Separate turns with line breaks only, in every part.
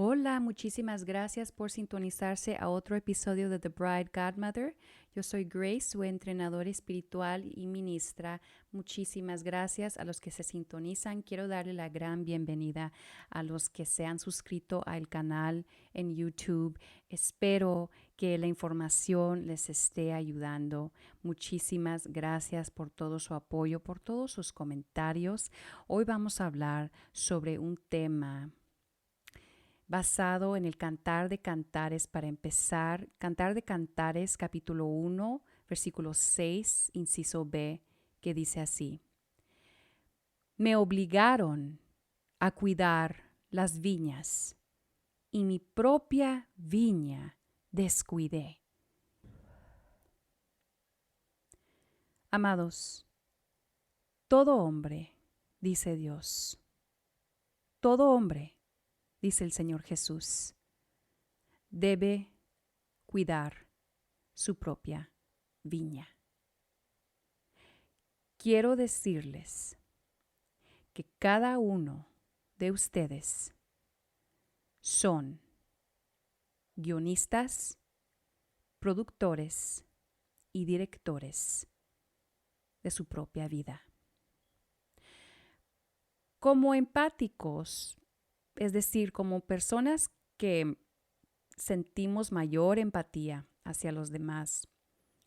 Hola, muchísimas gracias por sintonizarse a otro episodio de The Bride Godmother. Yo soy Grace, su entrenadora espiritual y ministra. Muchísimas gracias a los que se sintonizan. Quiero darle la gran bienvenida a los que se han suscrito al canal en YouTube. Espero que la información les esté ayudando. Muchísimas gracias por todo su apoyo, por todos sus comentarios. Hoy vamos a hablar sobre un tema basado en el Cantar de Cantares para empezar. Cantar de Cantares, capítulo 1, versículo 6, inciso B, que dice así: Me obligaron a cuidar las viñas y mi propia viña descuidé. Amados, todo hombre, dice Dios, todo hombre, dice el Señor Jesús, debe cuidar su propia viña. Quiero decirles que cada uno de ustedes son guionistas, productores y directores de su propia vida. Como empáticos, es decir, como personas que sentimos mayor empatía hacia los demás,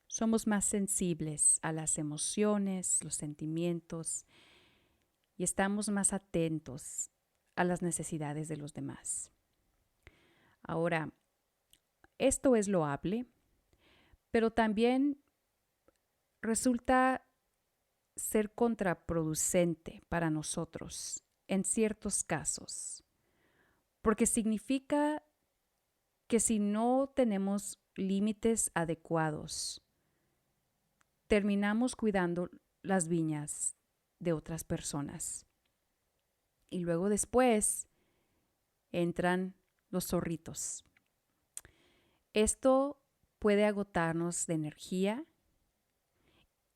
somos más sensibles a las emociones, los sentimientos y estamos más atentos a las necesidades de los demás. Ahora, esto es loable, pero también resulta ser contraproducente para nosotros en ciertos casos, porque significa que si no tenemos límites adecuados, terminamos cuidando las viñas de otras personas. Y luego después entran los zorritos. Esto puede agotarnos de energía,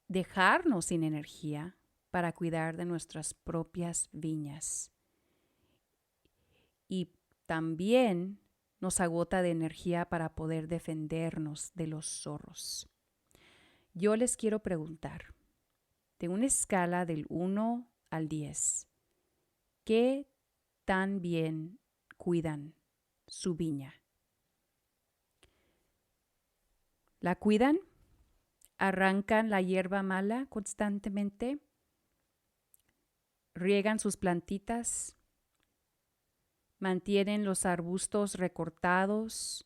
dejarnos sin energía para cuidar de nuestras propias viñas. Y también nos agota de energía para poder defendernos de los zorros. Yo les quiero preguntar, de una escala del 1 al 10, ¿qué tan bien cuidan su viña? ¿La cuidan? ¿Arrancan la hierba mala constantemente? ¿Riegan sus plantitas? ¿Mantienen los arbustos recortados?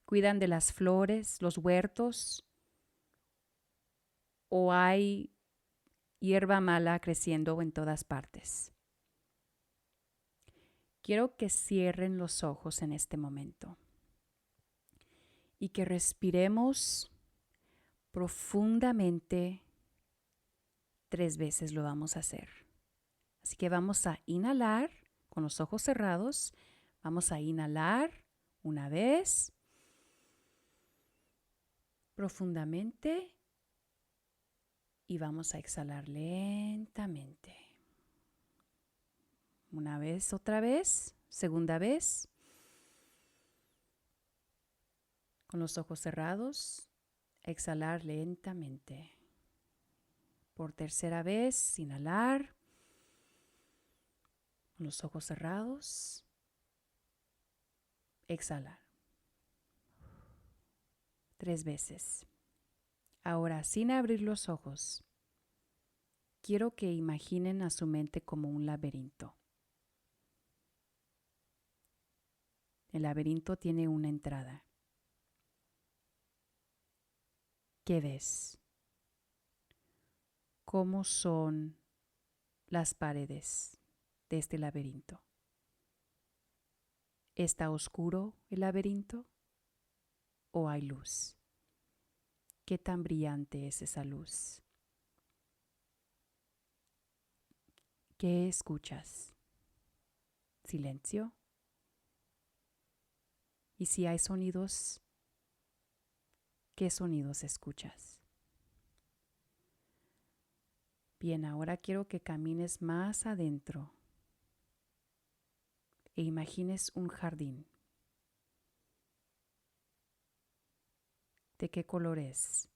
¿Cuidan de las flores, los huertos? ¿O hay hierba mala creciendo en todas partes? Quiero que cierren los ojos en este momento y que respiremos profundamente. 3 veces lo vamos a hacer. Así que vamos a inhalar con los ojos cerrados. Vamos a inhalar una vez profundamente y vamos a exhalar lentamente. Una vez, otra vez, segunda vez. Con los ojos cerrados, exhalar lentamente. Por tercera vez, inhalar. Con los ojos cerrados, exhalar. 3 veces. Ahora, sin abrir los ojos, quiero que imaginen a su mente como un laberinto. El laberinto tiene una entrada. ¿Qué ves? ¿Cómo son las paredes de este laberinto? ¿Está oscuro el laberinto o hay luz? ¿Qué tan brillante es esa luz? ¿Qué escuchas? ¿Silencio? Y si hay sonidos, ¿qué sonidos escuchas? Bien, ahora quiero que camines más adentro e imagines un jardín. ¿De qué color es?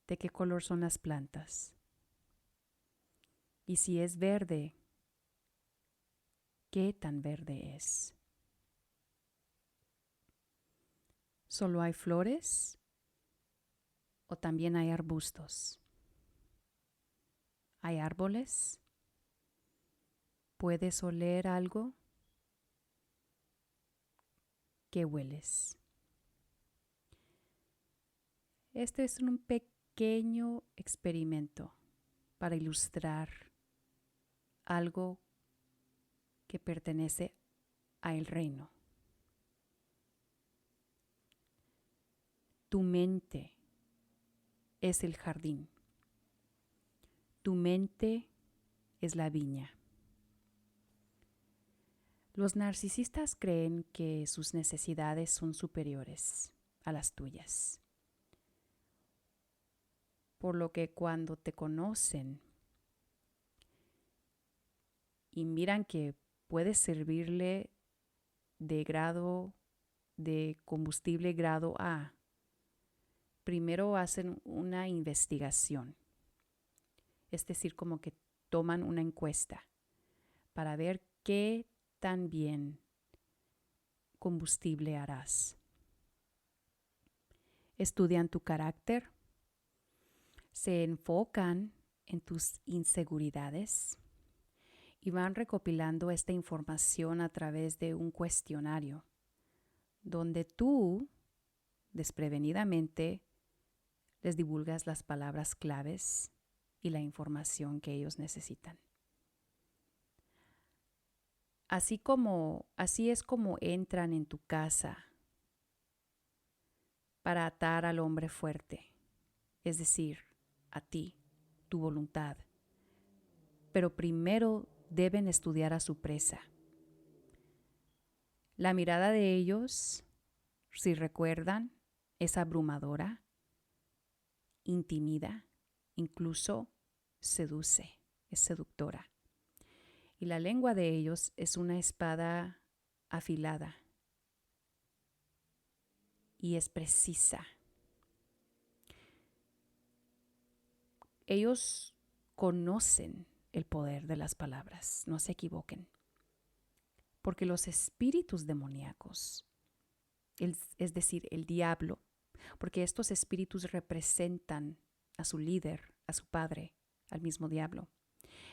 ¿De qué color son las plantas? Y si es verde, ¿qué tan verde es? ¿Solo hay flores o también hay arbustos? ¿Hay árboles? ¿Puedes oler algo? ¿Qué hueles? Este es un pequeño experimento para ilustrar algo que pertenece al reino. Tu mente es el jardín. Tu mente es la viña. Los narcisistas creen que sus necesidades son superiores a las tuyas, por lo que cuando te conocen y miran que puedes servirle de combustible grado A, primero hacen una investigación, es decir, como que toman una encuesta para ver qué tan bien combustible harás. Estudian tu carácter, se enfocan en tus inseguridades y van recopilando esta información a través de un cuestionario donde tú, desprevenidamente, les divulgas las palabras claves y la información que ellos necesitan. Así es como entran en tu casa para atar al hombre fuerte, es decir, a ti, tu voluntad. Pero primero deben estudiar a su presa. La mirada de ellos, si recuerdan, es abrumadora, intimida, incluso seduce, es seductora. Y la lengua de ellos es una espada afilada y es precisa. Ellos conocen el poder de las palabras, no se equivoquen. Porque los espíritus demoníacos, es decir, el diablo, porque estos espíritus representan a su líder, a su padre, al mismo diablo.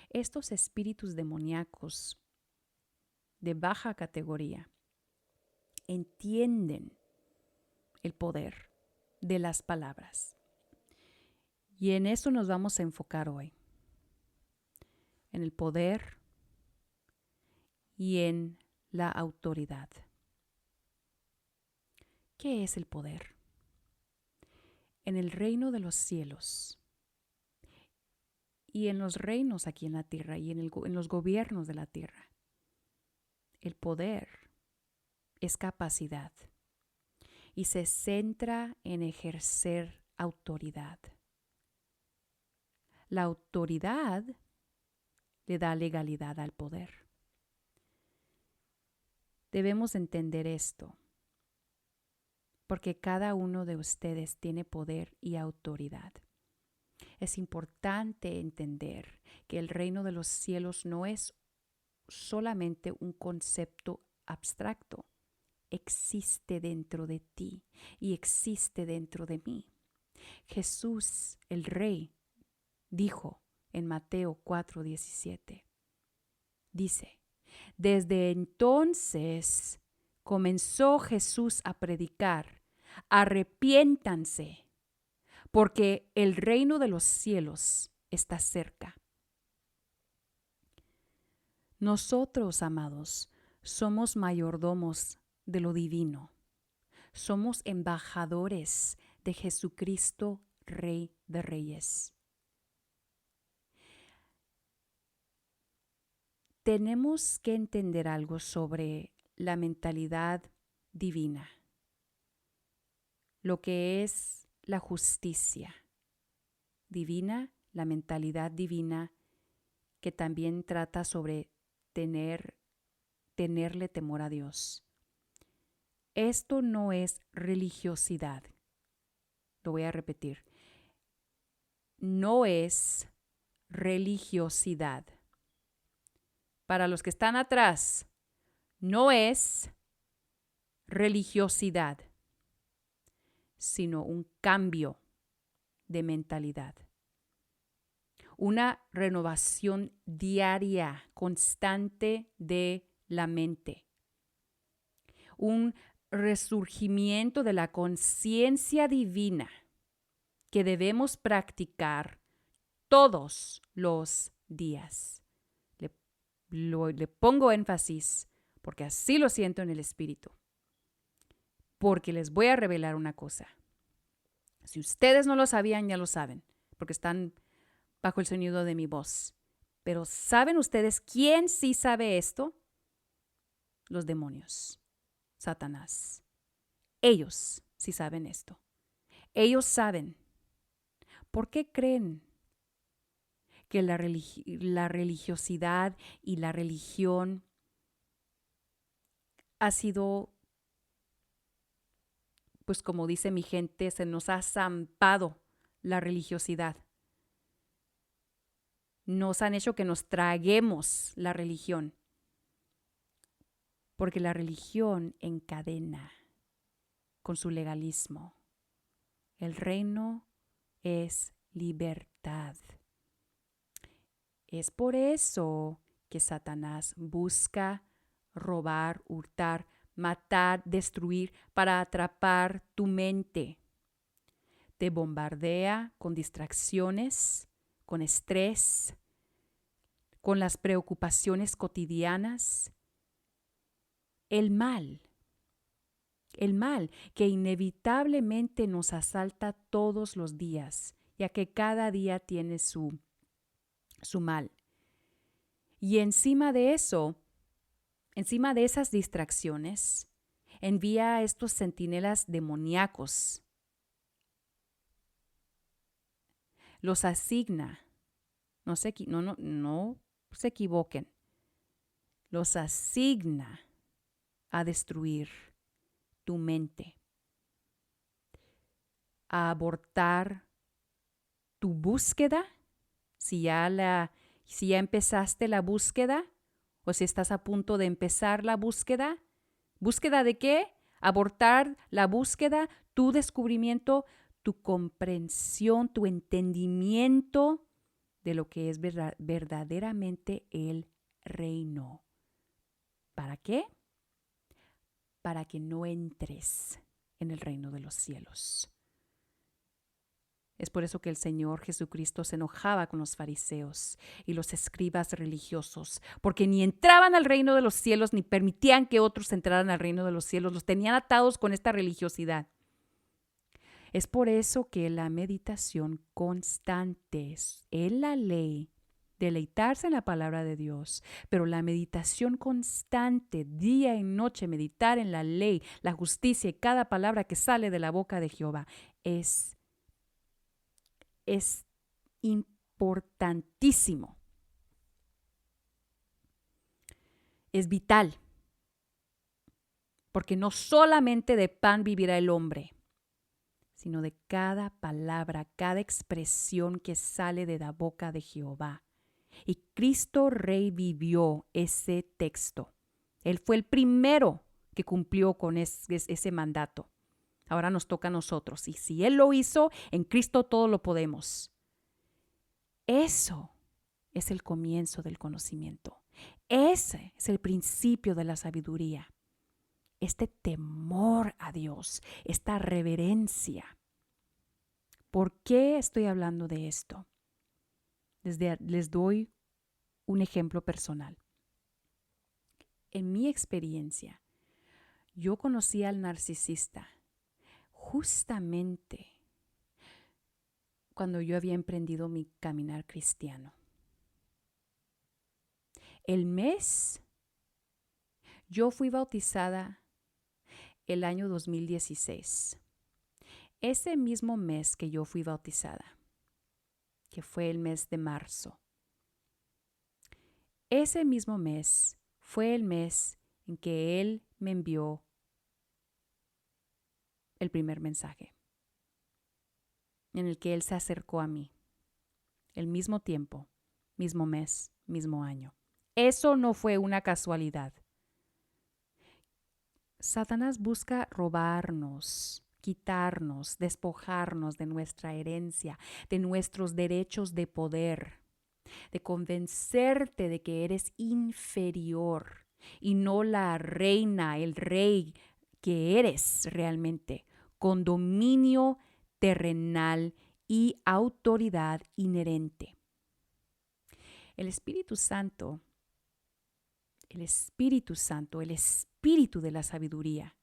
Estos espíritus demoníacos de baja categoría entienden el poder de las palabras. Y en eso nos vamos a enfocar hoy, en el poder y en la autoridad. ¿Qué es el poder? En el reino de los cielos y en los reinos aquí en la tierra y en los gobiernos de la tierra, el poder es capacidad y se centra en ejercer autoridad. La autoridad le da legalidad al poder. Debemos entender esto, porque cada uno de ustedes tiene poder y autoridad. Es importante entender que el reino de los cielos no es solamente un concepto abstracto. Existe dentro de ti y existe dentro de mí. Jesús, el Rey, dijo en Mateo 4:17, dice, desde entonces comenzó Jesús a predicar, arrepiéntanse, porque el reino de los cielos está cerca. Nosotros, amados, somos mayordomos de lo divino. Somos embajadores de Jesucristo, Rey de Reyes. Tenemos que entender algo sobre la mentalidad divina, lo que es la justicia divina, la mentalidad divina que también trata sobre tenerle temor a Dios. Esto no es religiosidad. Lo voy a repetir. No es religiosidad. Para los que están atrás, no es religiosidad, sino un cambio de mentalidad. Una renovación diaria, constante de la mente. Un resurgimiento de la conciencia divina que debemos practicar todos los días. Le pongo énfasis porque así lo siento en el espíritu. Porque les voy a revelar una cosa. Si ustedes no lo sabían, ya lo saben, porque están bajo el sonido de mi voz. Pero ¿saben ustedes quién sí sabe esto? Los demonios, Satanás. Ellos sí saben esto. Ellos saben. ¿Por qué creen que la religiosidad y la religión ha sido, pues como dice mi gente, se nos ha zampado la religiosidad? Nos han hecho que nos traguemos la religión, porque la religión encadena con su legalismo. El reino es libertad. Es por eso que Satanás busca robar, hurtar, matar, destruir para atrapar tu mente. Te bombardea con distracciones, con estrés, con las preocupaciones cotidianas. El mal que inevitablemente nos asalta todos los días, ya que cada día tiene su mal. Y encima de eso, encima de esas distracciones, envía a estos centinelas demoníacos. Los asigna. No se equivoquen. Los asigna a destruir tu mente, a abortar tu búsqueda, si ya empezaste la búsqueda o si estás a punto de empezar la búsqueda. ¿Búsqueda de qué? Abortar la búsqueda, tu descubrimiento, tu comprensión, tu entendimiento de lo que es verdaderamente el reino. ¿Para qué? Para que no entres en el reino de los cielos. Es por eso que el Señor Jesucristo se enojaba con los fariseos y los escribas religiosos, porque ni entraban al reino de los cielos ni permitían que otros entraran al reino de los cielos. Los tenían atados con esta religiosidad. Es por eso que la meditación constante en la ley, deleitarse en la palabra de Dios, pero la meditación constante, día y noche, meditar en la ley, la justicia y cada palabra que sale de la boca de Jehová es importantísimo. Es vital, porque no solamente de pan vivirá el hombre, sino de cada palabra, cada expresión que sale de la boca de Jehová. Y Cristo Rey vivió ese texto. Él fue el primero que cumplió con ese mandato. Ahora nos toca a nosotros. Y si Él lo hizo, en Cristo todo lo podemos. Eso es el comienzo del conocimiento. Ese es el principio de la sabiduría. Este temor a Dios, esta reverencia. ¿Por qué estoy hablando de esto? Les doy un ejemplo personal. En mi experiencia, yo conocí al narcisista justamente cuando yo había emprendido mi caminar cristiano. Yo fui bautizada el año 2016. Ese mismo mes que yo fui bautizada, que fue el mes de marzo, Ese mismo mes fue el mes en que Él me envió el primer mensaje, en el que Él se acercó a mí. El mismo tiempo, mismo mes, mismo año. Eso no fue una casualidad. Satanás busca robarnos, quitarnos, despojarnos de nuestra herencia, de nuestros derechos de poder, de convencerte de que eres inferior y no la reina, el rey que eres realmente, con dominio terrenal y autoridad inherente. El Espíritu Santo, el Espíritu de la sabiduría,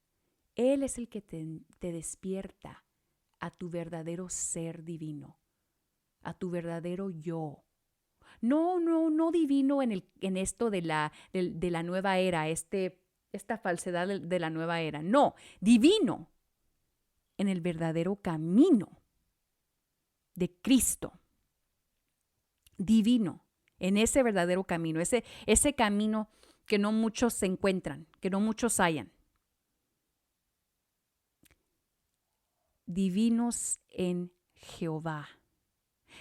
Él es el que te despierta a tu verdadero ser divino, a tu verdadero yo. No divino en esto de la nueva era, esta falsedad de la nueva era. No, divino en el verdadero camino de Cristo. Divino en ese verdadero camino, ese camino que no muchos se encuentran, que no muchos hallan. Divinos en Jehová.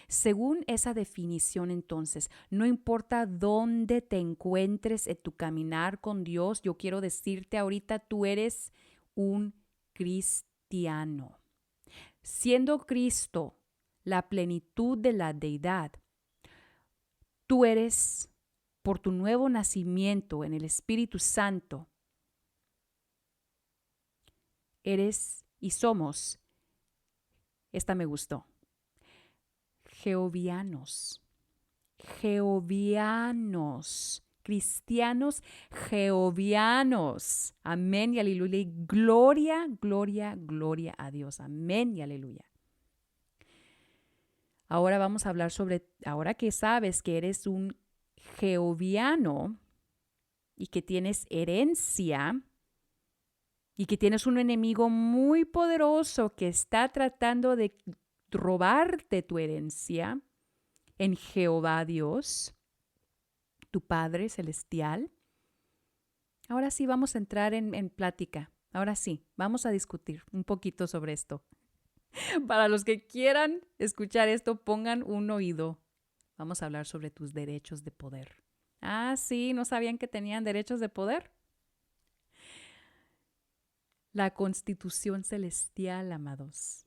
Según esa definición, entonces, no importa dónde te encuentres en tu caminar con Dios, yo quiero decirte ahorita, tú eres un cristiano. Siendo Cristo la plenitud de la deidad, tú eres, por tu nuevo nacimiento en el Espíritu Santo, eres y somos, esta me gustó, jehovianos, cristianos jehovianos. Amén y aleluya. Gloria, gloria, gloria a Dios. Amén y aleluya. Ahora vamos a hablar ahora que sabes que eres un jehoviano y que tienes herencia y que tienes un enemigo muy poderoso que está tratando de robarte tu herencia en Jehová Dios, tu Padre Celestial. Ahora sí vamos a entrar en plática. Ahora sí, vamos a discutir un poquito sobre esto. Para los que quieran escuchar esto, pongan un oído. Vamos a hablar sobre tus derechos de poder. Ah, sí, ¿no sabían que tenían derechos de poder? La Constitución Celestial, amados.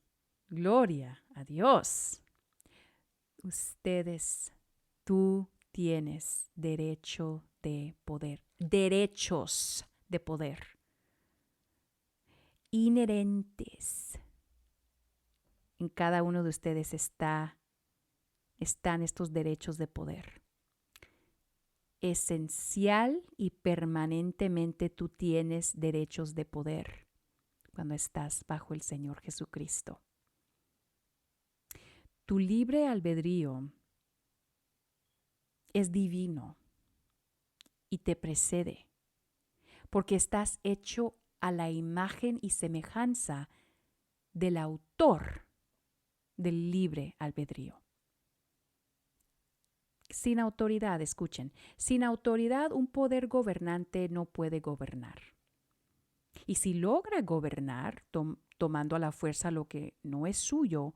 Gloria a Dios. Ustedes, tú tienes derecho de poder. Derechos de poder. Inherentes. En cada uno de ustedes están estos derechos de poder. Esencial y permanentemente tú tienes derechos de poder cuando estás bajo el Señor Jesucristo. Tu libre albedrío es divino y te precede porque estás hecho a la imagen y semejanza del autor del libre albedrío. Sin autoridad, escuchen, sin autoridad un poder gobernante no puede gobernar. Y si logra gobernar, tomando a la fuerza lo que no es suyo,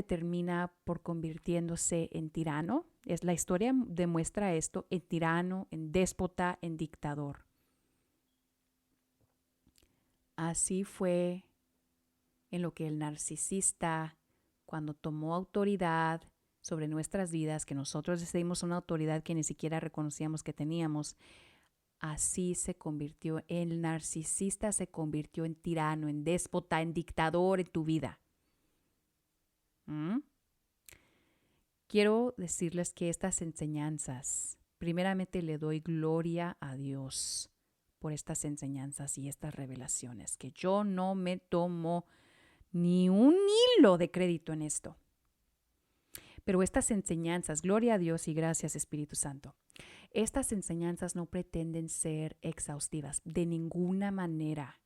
termina por convirtiéndose en tirano. La historia demuestra esto, en tirano, en déspota, en dictador. Así fue en lo que el narcisista, cuando tomó autoridad sobre nuestras vidas, que nosotros decidimos una autoridad que ni siquiera reconocíamos que teníamos, así el narcisista se convirtió en tirano, en déspota, en dictador en tu vida. Quiero decirles que estas enseñanzas, primeramente le doy gloria a Dios por estas enseñanzas y estas revelaciones, que yo no me tomo ni un hilo de crédito en esto. Pero estas enseñanzas, gloria a Dios y gracias Espíritu Santo, estas enseñanzas no pretenden ser exhaustivas de ninguna manera,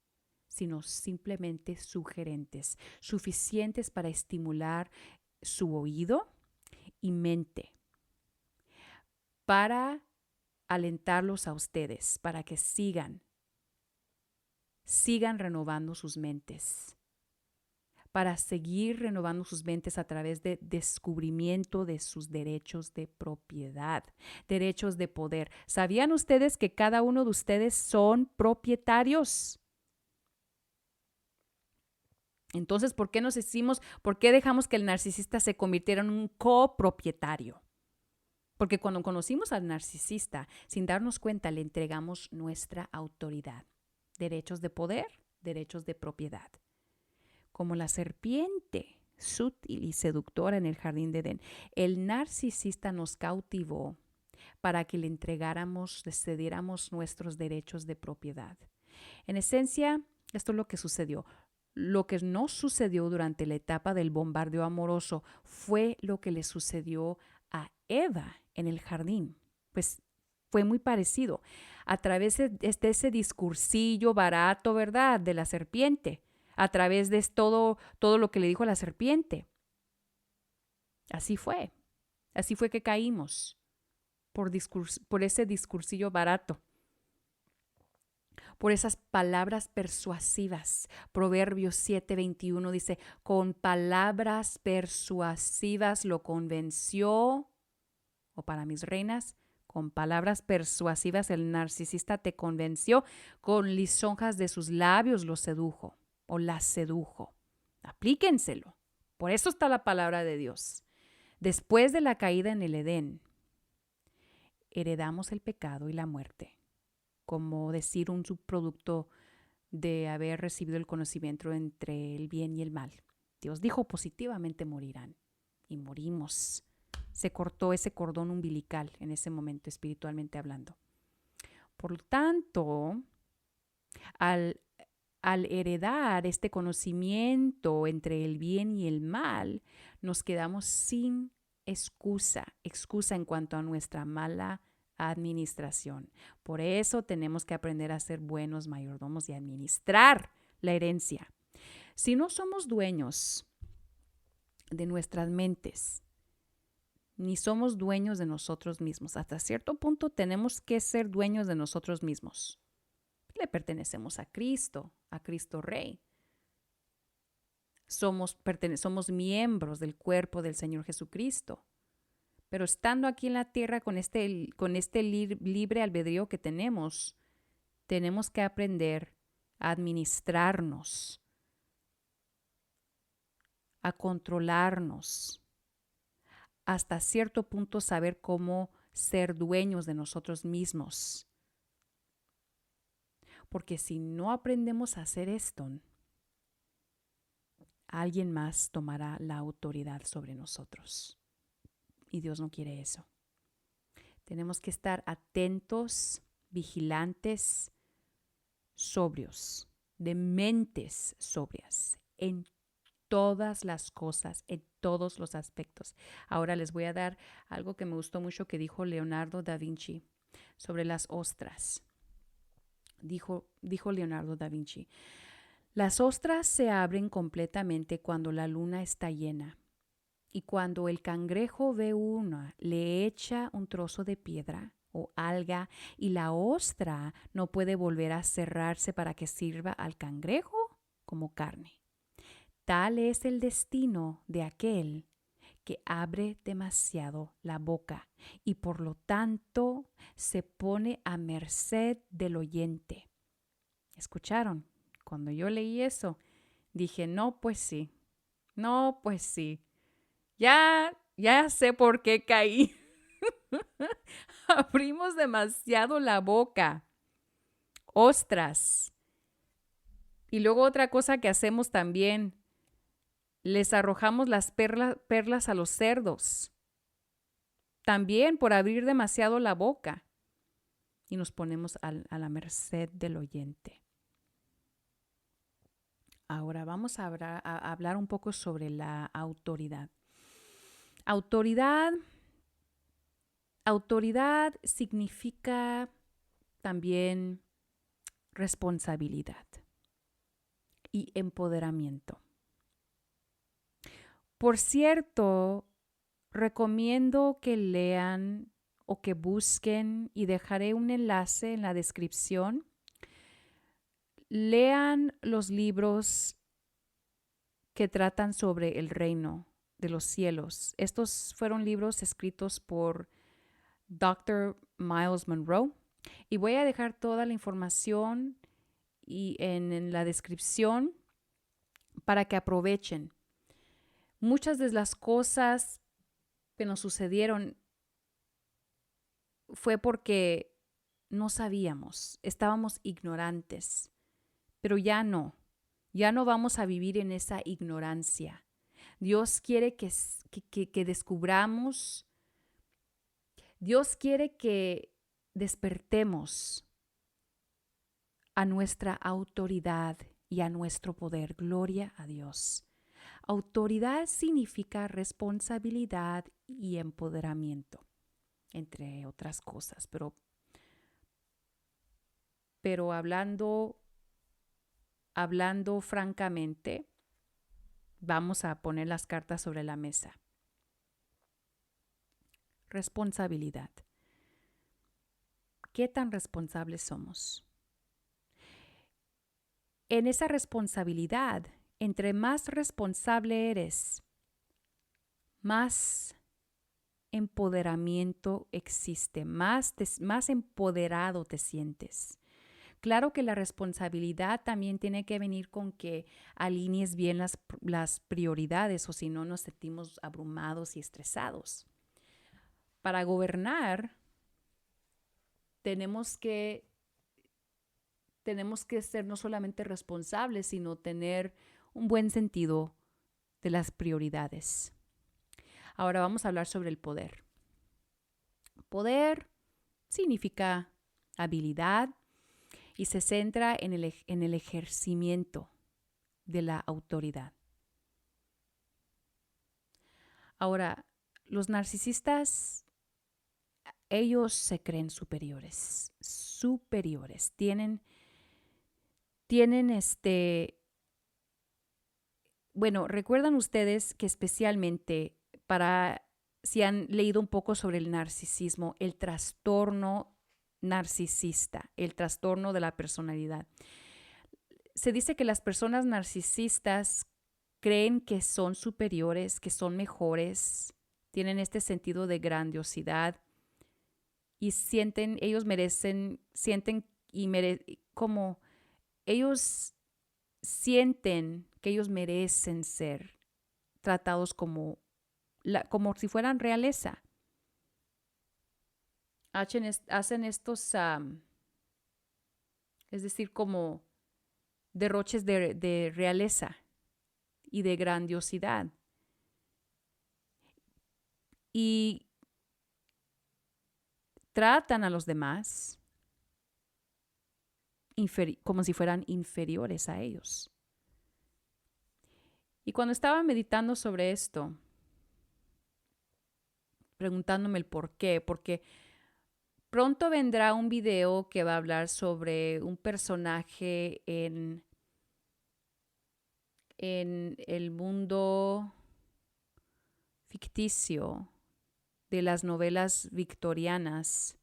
sino simplemente sugerentes, suficientes para estimular su oído y mente, para alentarlos a ustedes para que sigan renovando sus mentes, para seguir renovando sus mentes a través de descubrimiento de sus derechos de propiedad, derechos de poder. ¿Sabían ustedes que cada uno de ustedes son propietarios? Entonces, ¿por qué dejamos que el narcisista se convirtiera en un copropietario? Porque cuando conocimos al narcisista, sin darnos cuenta, le entregamos nuestra autoridad, derechos de poder, derechos de propiedad. Como la serpiente sutil y seductora en el jardín de Edén, el narcisista nos cautivó para que le entregáramos, le cediéramos nuestros derechos de propiedad. En esencia, esto es lo que sucedió. Lo que no sucedió durante la etapa del bombardeo amoroso fue lo que le sucedió a Eva en el jardín. Pues fue muy parecido. A través de ese discursillo barato, ¿verdad?, de la serpiente. A través de todo lo que le dijo a la serpiente. Así fue. Así fue que caímos por ese discursillo barato. Por esas palabras persuasivas. Proverbios 7:21 dice, con palabras persuasivas lo convenció, o para mis reinas, con palabras persuasivas el narcisista te convenció, con lisonjas de sus labios lo sedujo o la sedujo. Aplíquenselo. Por eso está la palabra de Dios. Después de la caída en el Edén, heredamos el pecado y la muerte, como decir un subproducto de haber recibido el conocimiento entre el bien y el mal. Dios dijo positivamente morirán y morimos. Se cortó ese cordón umbilical en ese momento, espiritualmente hablando. Por lo tanto, al heredar este conocimiento entre el bien y el mal, nos quedamos sin excusa en cuanto a nuestra mala administración. Por eso tenemos que aprender a ser buenos mayordomos y administrar la herencia. Si no somos dueños de nuestras mentes, ni somos dueños de nosotros mismos, hasta cierto punto tenemos que ser dueños de nosotros mismos. Le pertenecemos a Cristo Rey. Somos miembros del cuerpo del Señor Jesucristo. Pero estando aquí en la tierra con este libre albedrío que tenemos que aprender a administrarnos, a controlarnos, hasta cierto punto saber cómo ser dueños de nosotros mismos. Porque si no aprendemos a hacer esto, alguien más tomará la autoridad sobre nosotros. Y Dios no quiere eso. Tenemos que estar atentos, vigilantes, sobrios, de mentes sobrias en todas las cosas, en todos los aspectos. Ahora les voy a dar algo que me gustó mucho que dijo Leonardo da Vinci sobre las ostras. Dijo Leonardo da Vinci, las ostras se abren completamente cuando la luna está llena. Y cuando el cangrejo ve una, le echa un trozo de piedra o alga y la ostra no puede volver a cerrarse para que sirva al cangrejo como carne. Tal es el destino de aquel que abre demasiado la boca y por lo tanto se pone a merced del oyente. ¿Escucharon? Cuando yo leí eso, dije, no, pues sí. Ya sé por qué caí. Abrimos demasiado la boca. Ostras. Y luego otra cosa que hacemos también, les arrojamos las perlas a los cerdos. También por abrir demasiado la boca. Y nos ponemos a la merced del oyente. Ahora vamos a hablar un poco sobre la autoridad. Autoridad significa también responsabilidad y empoderamiento. Por cierto, recomiendo que lean o que busquen, y dejaré un enlace en la descripción. Lean los libros que tratan sobre el reino de los cielos. Estos fueron libros escritos por Dr. Miles Monroe. Y voy a dejar toda la información en la descripción para que aprovechen. Muchas de las cosas que nos sucedieron fue porque no sabíamos, estábamos ignorantes, pero ya no vamos a vivir en esa ignorancia. Dios quiere que descubramos, Dios quiere que despertemos a nuestra autoridad y a nuestro poder. Gloria a Dios. Autoridad significa responsabilidad y empoderamiento, entre otras cosas, pero hablando francamente, vamos a poner las cartas sobre la mesa. Responsabilidad. ¿Qué tan responsables somos? En esa responsabilidad, entre más responsable eres, más empoderamiento existe, más empoderado te sientes. Claro que la responsabilidad también tiene que venir con que alinees bien las prioridades, o si no nos sentimos abrumados y estresados. Para gobernar, tenemos que ser no solamente responsables, sino tener un buen sentido de las prioridades. Ahora vamos a hablar sobre el poder. Poder significa habilidad y se centra en el ejercimiento de la autoridad. Ahora, los narcisistas, ellos se creen superiores. Recuerdan ustedes que especialmente si han leído un poco sobre el narcisismo, el trastorno narcisista, el trastorno de la personalidad. Se dice que las personas narcisistas creen que son superiores, que son mejores, tienen este sentido de grandiosidad y ellos sienten que ellos merecen ser tratados como si fueran realeza. Hacen estos, es decir, como derroches de realeza y de grandiosidad. Y tratan a los demás como si fueran inferiores a ellos. Y cuando estaba meditando sobre esto, preguntándome el por qué, porque pronto vendrá un video que va a hablar sobre un personaje en el mundo ficticio de las novelas victorianas.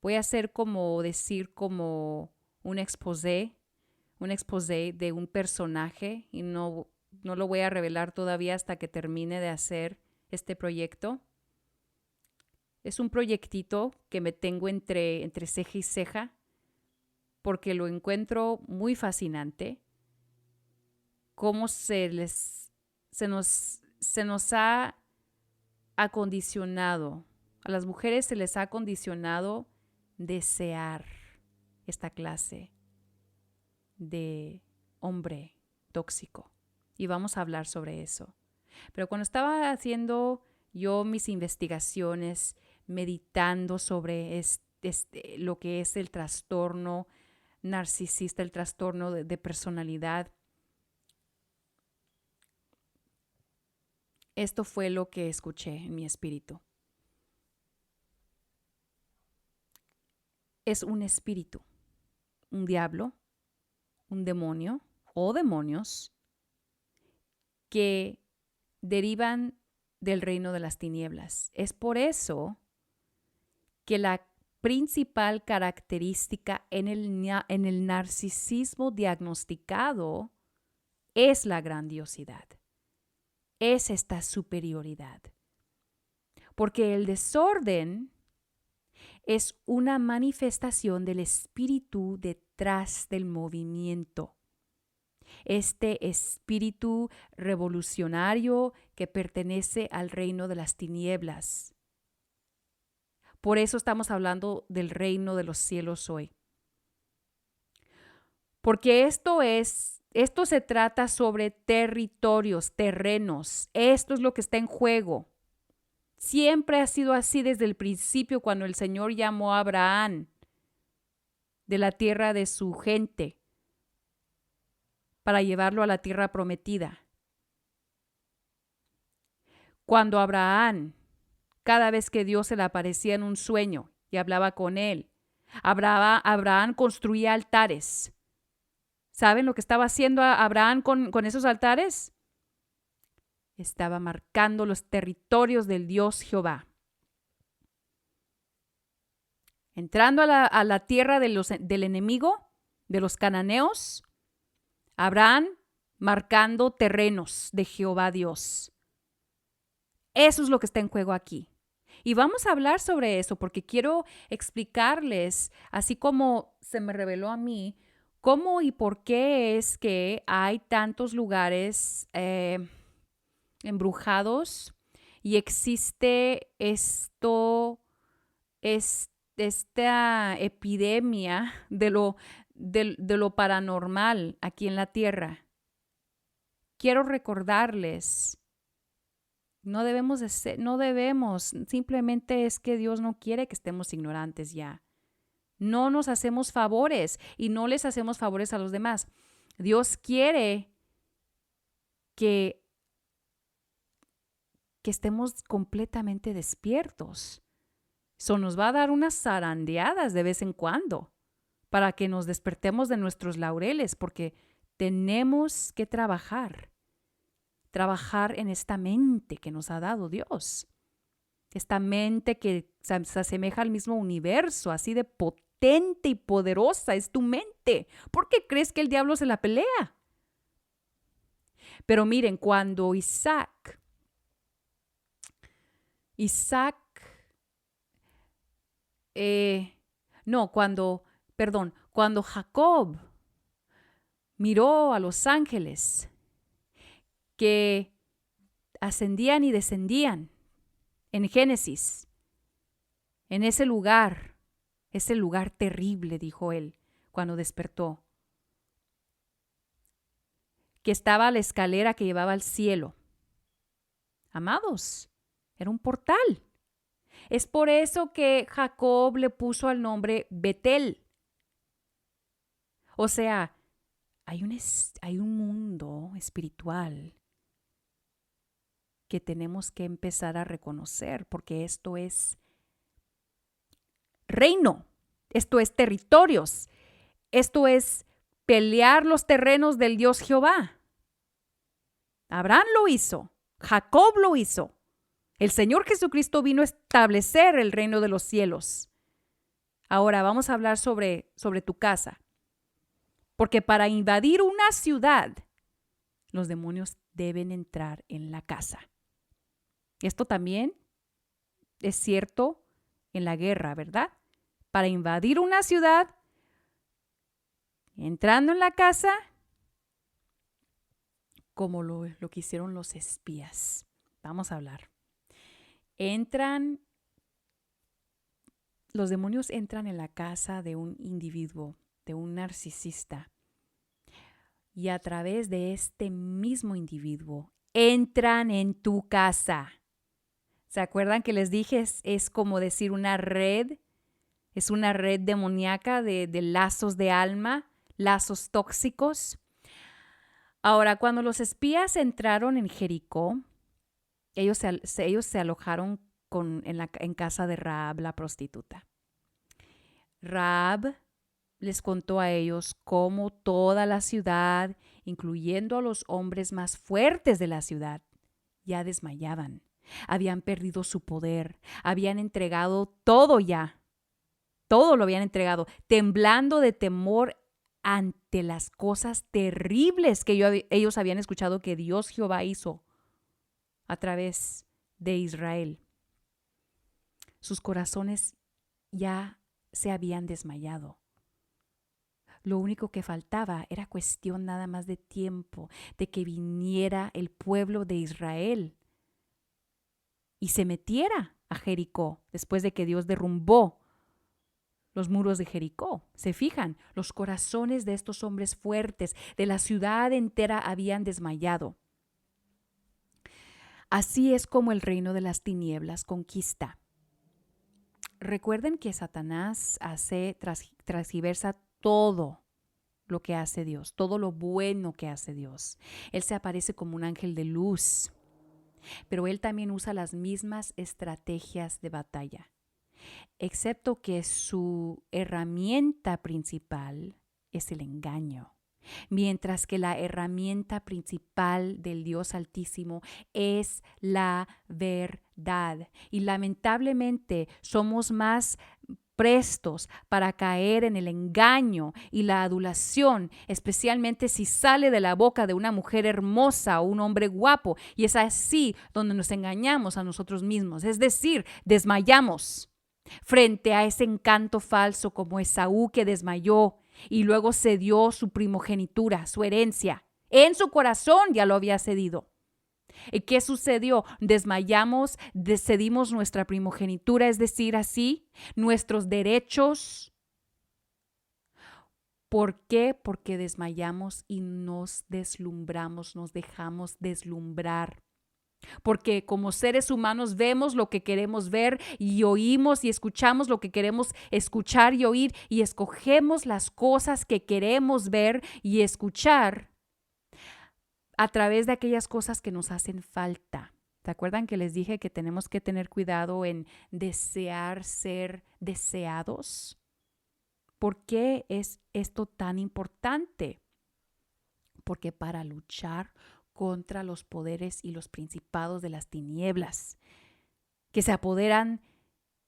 Voy a hacer como un exposé de un personaje y no lo voy a revelar todavía hasta que termine de hacer este proyecto. Es un proyectito que me tengo entre ceja y ceja porque lo encuentro muy fascinante. Cómo se nos ha acondicionado, a las mujeres se les ha acondicionado desear esta clase de hombre tóxico. Y vamos a hablar sobre eso. Pero cuando estaba haciendo yo mis investigaciones, meditando sobre lo que es el trastorno narcisista, el trastorno de personalidad, esto fue lo que escuché en mi espíritu. Es un espíritu, un diablo, un demonio o demonios que derivan del reino de las tinieblas. Es por eso que la principal característica en el narcisismo diagnosticado es la grandiosidad, es esta superioridad. Porque el desorden es una manifestación del espíritu detrás del movimiento. Este espíritu revolucionario que pertenece al reino de las tinieblas. Por eso estamos hablando del reino de los cielos hoy. Porque esto se trata sobre territorios, terrenos. Esto es lo que está en juego. Siempre ha sido así desde el principio cuando el Señor llamó a Abraham de la tierra de su gente para llevarlo a la tierra prometida. Cuando Abraham, cada vez que Dios se le aparecía en un sueño y hablaba con él, Abraham construía altares. ¿Saben lo que estaba haciendo Abraham con esos altares? Estaba marcando los territorios del Dios Jehová. Entrando a la tierra del enemigo, de los cananeos, Abraham marcando terrenos de Jehová Dios. Eso es lo que está en juego aquí. Y vamos a hablar sobre eso porque quiero explicarles, así como se me reveló a mí, cómo y por qué es que hay tantos lugares embrujados y existe esta epidemia de lo paranormal aquí en la tierra. Quiero recordarles, no debemos, simplemente es que Dios no quiere que estemos ignorantes ya. No nos hacemos favores y no les hacemos favores a los demás. Dios quiere que estemos completamente despiertos. Nos va a dar unas zarandeadas de vez en cuando para que nos despertemos de nuestros laureles, porque tenemos que trabajar en esta mente que nos ha dado Dios. Esta mente que se asemeja al mismo universo, así de potente y poderosa es tu mente. ¿Por qué crees que el diablo se la pelea? Pero miren, cuando cuando Jacob miró a los ángeles que ascendían y descendían en Génesis, en ese lugar terrible, dijo él, cuando despertó, que estaba la escalera que llevaba al cielo. Amados, era un portal. Es por eso que Jacob le puso el nombre Betel. O sea, hay un mundo espiritual que tenemos que empezar a reconocer, porque esto es reino, esto es territorios, esto es pelear los terrenos del Dios Jehová. Abraham lo hizo, Jacob lo hizo. El Señor Jesucristo vino a establecer el reino de los cielos. Ahora vamos a hablar sobre tu casa. Porque para invadir una ciudad, los demonios deben entrar en la casa. Esto también es cierto en la guerra, ¿verdad? Para invadir una ciudad, entrando en la casa, como lo que hicieron los espías. Vamos a hablar. Los demonios entran en la casa de un individuo, de un narcisista. Y a través de este mismo individuo, entran en tu casa. ¿Se acuerdan que les dije? Es como decir una red. Es una red demoníaca de lazos de alma, lazos tóxicos. Ahora, cuando los espías entraron en Jericó, ellos se alojaron en casa de Rahab, la prostituta. Rahab les contó a ellos cómo toda la ciudad, incluyendo a los hombres más fuertes de la ciudad, ya desmayaban. Habían perdido su poder, habían entregado todo ya Todo lo habían entregado, temblando de temor ante las cosas terribles que ellos habían escuchado que Dios Jehová hizo a través de Israel. Sus corazones ya se habían desmayado. Lo único que faltaba era cuestión nada más de tiempo, de que viniera el pueblo de Israel y se metiera a Jericó después de que Dios derrumbó los muros de Jericó. Se fijan, los corazones de estos hombres fuertes de la ciudad entera habían desmayado. Así es como el reino de las tinieblas conquista. Recuerden que Satanás transgiversa todo lo que hace Dios, todo lo bueno que hace Dios. Él se aparece como un ángel de luz, pero él también usa las mismas estrategias de batalla, excepto que su herramienta principal es el engaño, mientras que la herramienta principal del Dios Altísimo es la verdad. Y lamentablemente somos más prestos para caer en el engaño y la adulación, especialmente si sale de la boca de una mujer hermosa o un hombre guapo, y es así donde nos engañamos a nosotros mismos, es decir, desmayamos frente a ese encanto falso, como Esaú, que desmayó y luego cedió su primogenitura, su herencia. En su corazón ya lo había cedido. ¿Y qué sucedió? Desmayamos, cedimos nuestra primogenitura, es decir, así, nuestros derechos. ¿Por qué? Porque desmayamos y nos deslumbramos, nos dejamos deslumbrar. Porque como seres humanos vemos lo que queremos ver y oímos y escuchamos lo que queremos escuchar y oír, y escogemos las cosas que queremos ver y escuchar a través de aquellas cosas que nos hacen falta. ¿Se acuerdan que les dije que tenemos que tener cuidado en desear ser deseados? ¿Por qué es esto tan importante? Porque para luchar contra los poderes y los principados de las tinieblas que se apoderan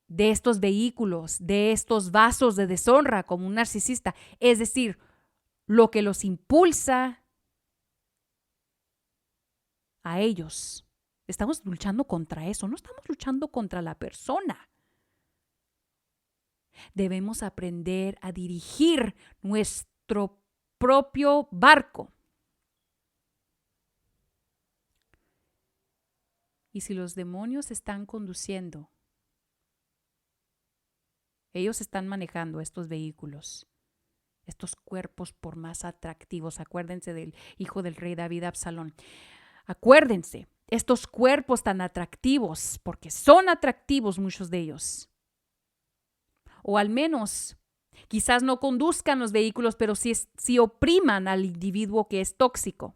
de estos vehículos, de estos vasos de deshonra como un narcisista, es decir, lo que los impulsa a ellos. Estamos luchando contra eso, no estamos luchando contra la persona. Debemos aprender a dirigir nuestro propio barco. Y si los demonios están conduciendo, ellos están manejando estos vehículos, estos cuerpos por más atractivos. Acuérdense del hijo del rey David, Absalón. Acuérdense, estos cuerpos tan atractivos, porque son atractivos muchos de ellos. O al menos, quizás no conduzcan los vehículos, pero sí opriman al individuo que es tóxico.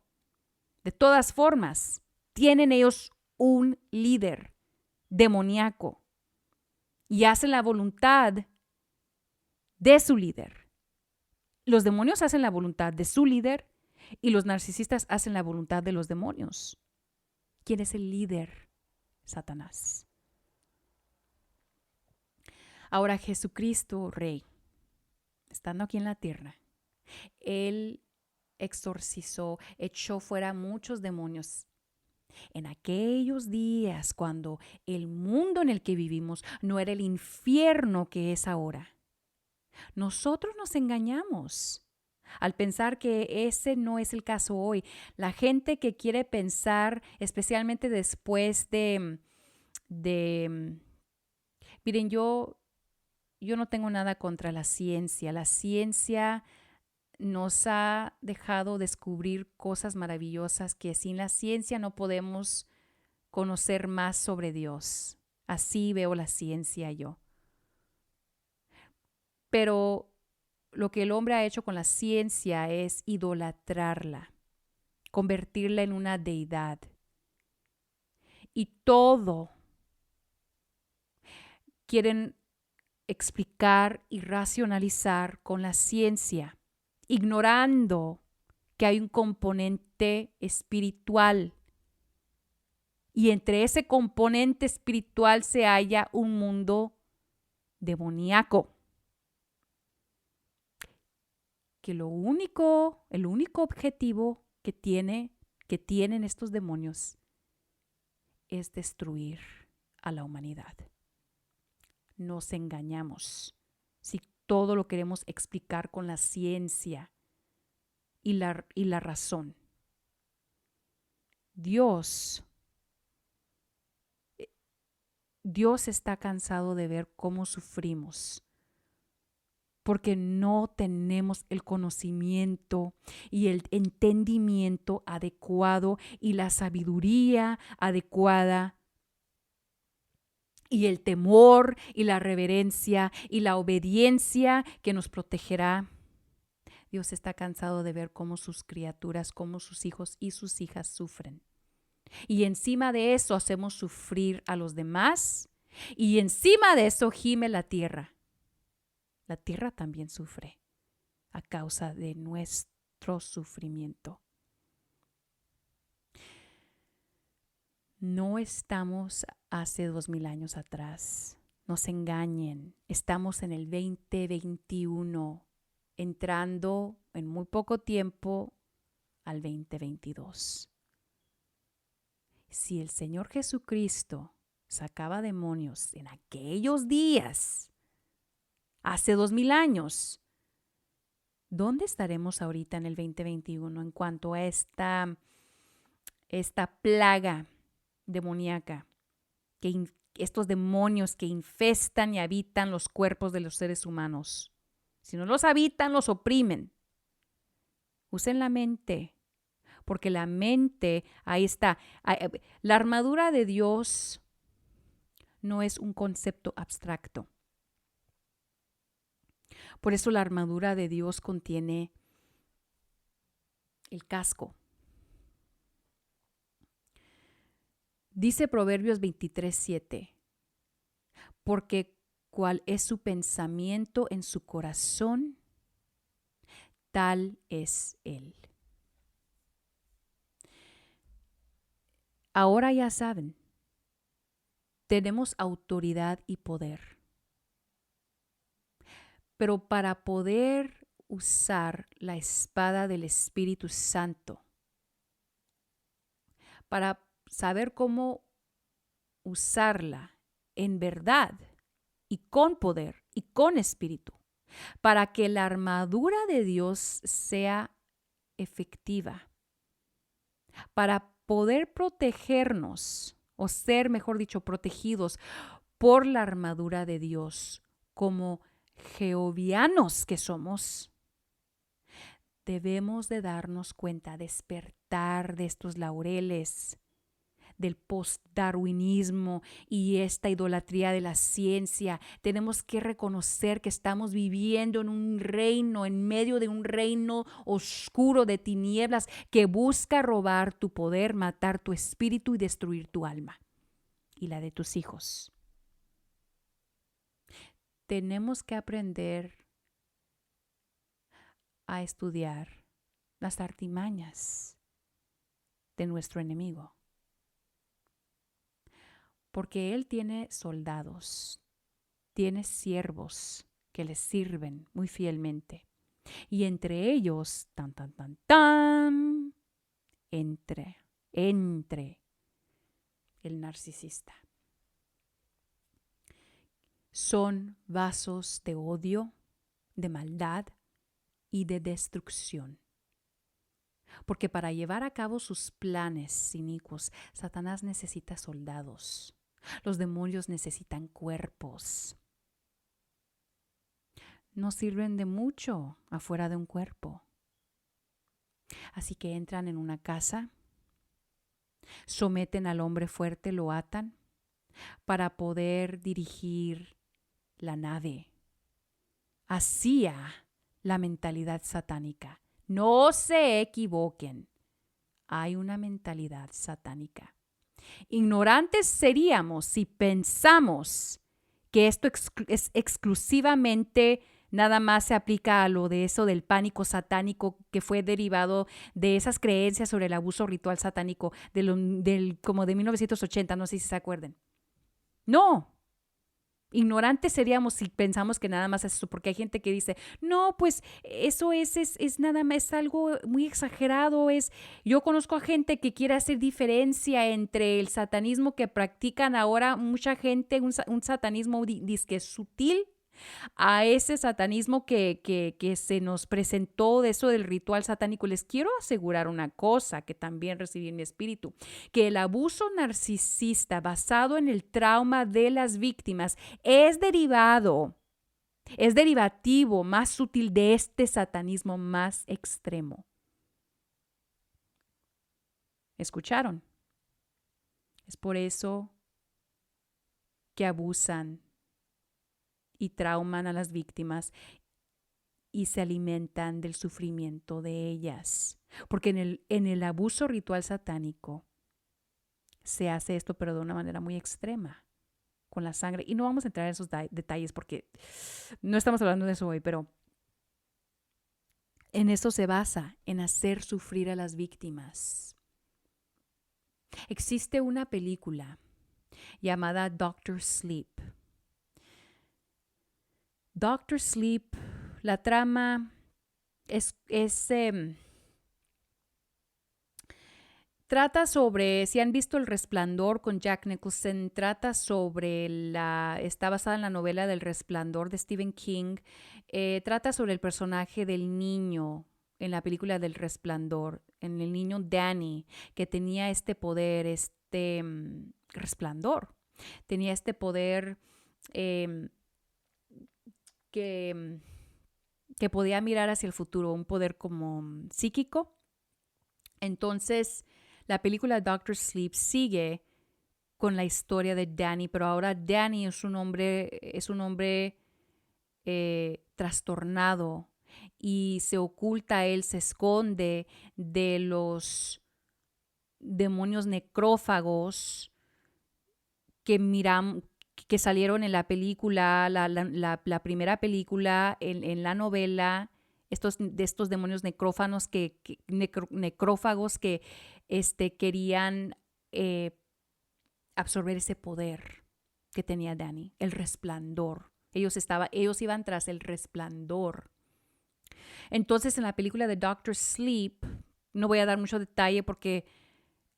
De todas formas, tienen ellos un líder demoníaco y hacen la voluntad de su líder. Los demonios hacen la voluntad de su líder y los narcisistas hacen la voluntad de los demonios. ¿Quién es el líder? Satanás. Ahora Jesucristo, Rey, estando aquí en la tierra, Él exorcizó, echó fuera muchos demonios. En aquellos días, cuando el mundo en el que vivimos no era el infierno que es ahora, nosotros nos engañamos al pensar que ese no es el caso hoy. La gente que quiere pensar, especialmente después miren, yo no tengo nada contra la ciencia. La ciencia nos ha dejado descubrir cosas maravillosas que sin la ciencia no podemos conocer más sobre Dios. Así veo la ciencia yo. Pero lo que el hombre ha hecho con la ciencia es idolatrarla, convertirla en una deidad. Y todo quieren explicar y racionalizar con la ciencia, ignorando que hay un componente espiritual. Y entre ese componente espiritual se halla un mundo demoníaco. que el único objetivo que tienen estos demonios es destruir a la humanidad. Nos engañamos si todo lo queremos explicar con la ciencia y la razón. Dios está cansado de ver cómo sufrimos porque no tenemos el conocimiento y el entendimiento adecuado y la sabiduría adecuada y el temor y la reverencia y la obediencia que nos protegerá. Dios está cansado de ver cómo sus criaturas, cómo sus hijos y sus hijas sufren. Y encima de eso hacemos sufrir a los demás y encima de eso gime la tierra. La tierra también sufre a causa de nuestro sufrimiento. No estamos hace 2000 años atrás. No se engañen. Estamos en el 2021, entrando en muy poco tiempo al 2022. Si el Señor Jesucristo sacaba demonios en aquellos días, hace 2000 años, ¿dónde estaremos ahorita en el 2021 en cuanto a esta plaga demoníaca, estos demonios que infestan y habitan los cuerpos de los seres humanos? Si no los habitan, los oprimen. Usen la mente, porque la mente, ahí está. La armadura de Dios no es un concepto abstracto. Por eso la armadura de Dios contiene el casco. Dice Proverbios 23:7, porque cuál es su pensamiento en su corazón, tal es él. Ahora ya saben, tenemos autoridad y poder. Pero para poder usar la espada del Espíritu Santo, para saber cómo usarla en verdad y con poder y con espíritu, para que la armadura de Dios sea efectiva, para poder protegernos o ser, mejor dicho, protegidos por la armadura de Dios como jehovianos que somos, debemos de darnos cuenta, despertar de estos laureles, del post-darwinismo y esta idolatría de la ciencia. Tenemos que reconocer que estamos viviendo en un reino, en medio de un reino oscuro de tinieblas que busca robar tu poder, matar tu espíritu y destruir tu alma y la de tus hijos. Tenemos que aprender a estudiar las artimañas de nuestro enemigo. Porque él tiene soldados, tiene siervos que le sirven muy fielmente. Y entre ellos, entre el narcisista. Son vasos de odio, de maldad y de destrucción. Porque para llevar a cabo sus planes inicuos, Satanás necesita soldados. Los demonios necesitan cuerpos. No sirven de mucho afuera de un cuerpo. Así que entran en una casa, someten al hombre fuerte, lo atan para poder dirigir la nave hacia la mentalidad satánica. No se equivoquen. Hay una mentalidad satánica. Ignorantes seríamos si pensamos que esto es exclusivamente nada más se aplica a lo de eso del pánico satánico que fue derivado de esas creencias sobre el abuso ritual satánico como de 1980, no sé si se acuerdan. No. Ignorantes seríamos si pensamos que nada más es eso, porque hay gente que dice, no, pues eso es nada más, es algo muy exagerado. Yo conozco a gente que quiere hacer diferencia entre el satanismo que practican ahora mucha gente, un satanismo disque sutil, a ese satanismo que se nos presentó de eso del ritual satánico. Les quiero asegurar una cosa que también recibí en mi espíritu, que el abuso narcisista basado en el trauma de las víctimas es derivativo más sutil de este satanismo más extremo. ¿Escucharon? Es por eso que abusan y trauman a las víctimas y se alimentan del sufrimiento de ellas. Porque en el abuso ritual satánico se hace esto, pero de una manera muy extrema, con la sangre. Y no vamos a entrar en esos detalles porque no estamos hablando de eso hoy, pero en eso se basa, en hacer sufrir a las víctimas. Existe una película llamada Doctor Sleep. Doctor Sleep, la trama trata sobre, si han visto El Resplandor con Jack Nicholson, está basada en la novela del Resplandor de Stephen King. Trata sobre el personaje del niño en la película del Resplandor, en el niño Danny, que tenía este poder, resplandor. Tenía este poder que podía mirar hacia el futuro, un poder como psíquico. Entonces, la película Doctor Sleep sigue con la historia de Danny, pero ahora Danny es un hombre trastornado y se oculta, él se esconde de los demonios necrófagos que salieron en la película, la primera película, en la novela, de estos demonios necrófagos que querían absorber ese poder que tenía Danny, el resplandor. Ellos iban tras el resplandor. Entonces, en la película de Doctor Sleep, no voy a dar mucho detalle porque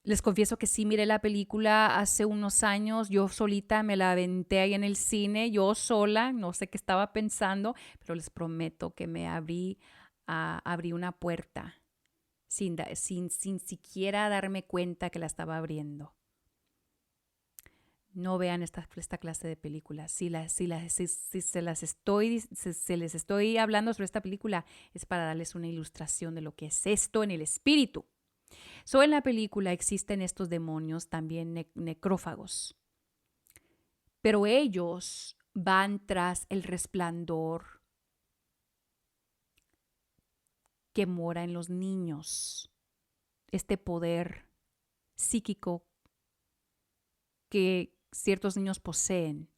les confieso que sí miré la película hace unos años. Yo solita me la aventé ahí en el cine, yo sola, no sé qué estaba pensando, pero les prometo que me abrí una puerta sin siquiera darme cuenta que la estaba abriendo. No vean esta clase de películas. Si les estoy hablando sobre esta película, es para darles una ilustración de lo que es esto en el espíritu. En la película existen estos demonios también necrófagos, pero ellos van tras el resplandor que mora en los niños, este poder psíquico que ciertos niños poseen.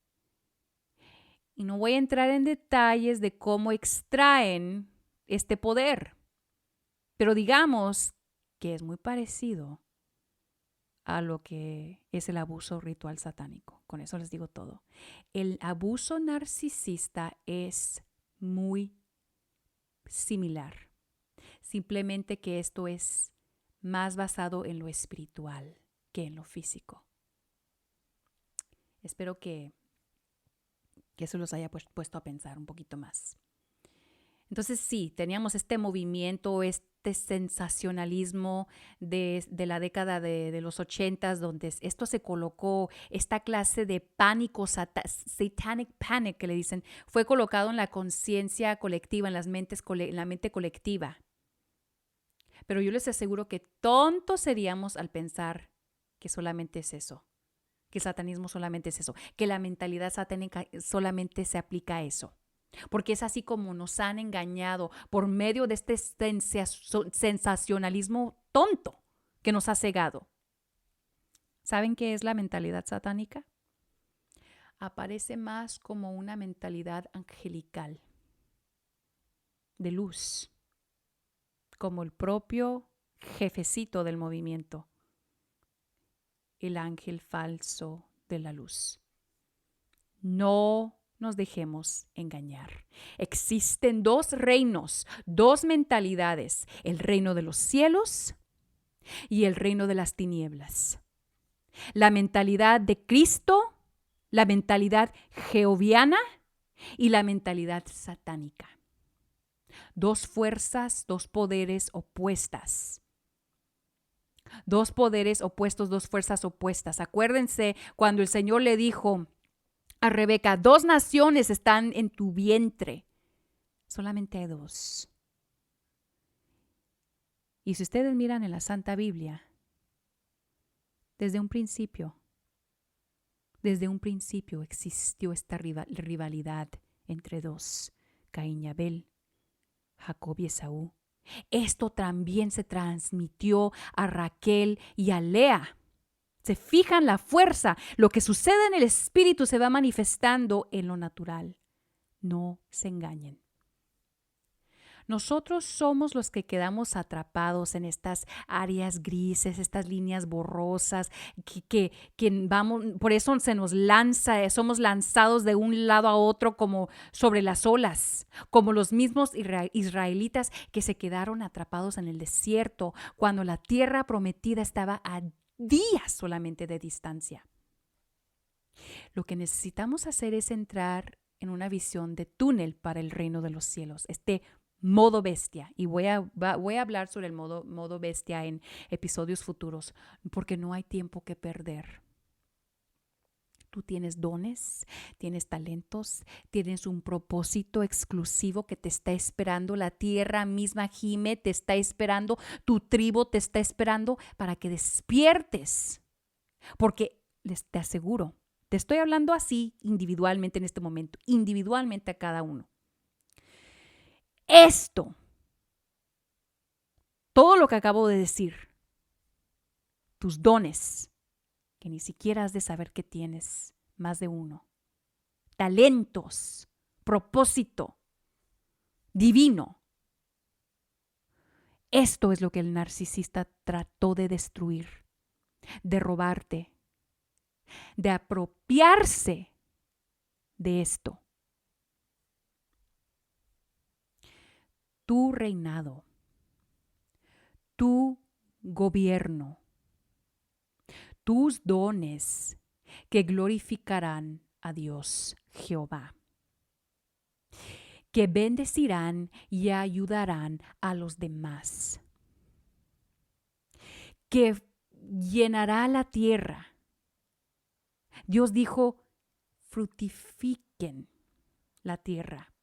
Y no voy a entrar en detalles de cómo extraen este poder, pero digamos que es muy parecido a lo que es el abuso ritual satánico. Con eso les digo todo. El abuso narcisista es muy similar, simplemente que esto es más basado en lo espiritual que en lo físico. Espero que eso los haya puesto a pensar un poquito más. Entonces sí, teníamos este movimiento, este sensacionalismo de la década de los 80s, donde esto se colocó, esta clase de pánico, satanic panic que le dicen, fue colocado en la conciencia colectiva, en la mente colectiva. Pero yo les aseguro que tontos seríamos al pensar que solamente es eso, que el satanismo solamente es eso, que la mentalidad satánica solamente se aplica a eso. Porque es así como nos han engañado por medio de este sensacionalismo tonto que nos ha cegado. ¿Saben qué es la mentalidad satánica? Aparece más como una mentalidad angelical, de luz, como el propio jefecito del movimiento, el ángel falso de la luz. No nos dejemos engañar. Existen dos reinos, dos mentalidades, el reino de los cielos y el reino de las tinieblas. La mentalidad de Cristo, la mentalidad jehoviana y la mentalidad satánica. Dos fuerzas, dos poderes opuestas. Dos poderes opuestos, dos fuerzas opuestas. Acuérdense cuando el Señor le dijo a Rebeca, 2 naciones están en tu vientre. Solamente hay 2. Y si ustedes miran en la Santa Biblia, desde un principio existió esta rivalidad entre 2, Caín y Abel, Jacob y Esaú. Esto también se transmitió a Raquel y a Lea. Se fijan la fuerza, lo que sucede en el espíritu se va manifestando en lo natural. No se engañen. Nosotros somos los que quedamos atrapados en estas áreas grises, estas líneas borrosas, que vamos, por eso se nos lanza, somos lanzados de un lado a otro como sobre las olas, como los mismos israelitas que se quedaron atrapados en el desierto cuando la tierra prometida estaba a días solamente de distancia. Lo que necesitamos hacer es entrar en una visión de túnel para el reino de los cielos, modo bestia, y voy a hablar sobre el modo bestia en episodios futuros, porque no hay tiempo que perder. Tú tienes dones, tienes talentos, tienes un propósito exclusivo que te está esperando. La tierra misma gime, te está esperando, tu tribu te está esperando para que despiertes. Porque te aseguro, te estoy hablando así individualmente en este momento, individualmente a cada uno. Esto, todo lo que acabo de decir, tus dones, que ni siquiera has de saber que tienes más de uno, talentos, propósito divino. Esto es lo que el narcisista trató de destruir, de robarte, de apropiarse de esto. Tu reinado, tu gobierno, tus dones que glorificarán a Dios Jehová, que bendecirán y ayudarán a los demás, que llenará la tierra. Dios dijo, fructifiquen la tierra.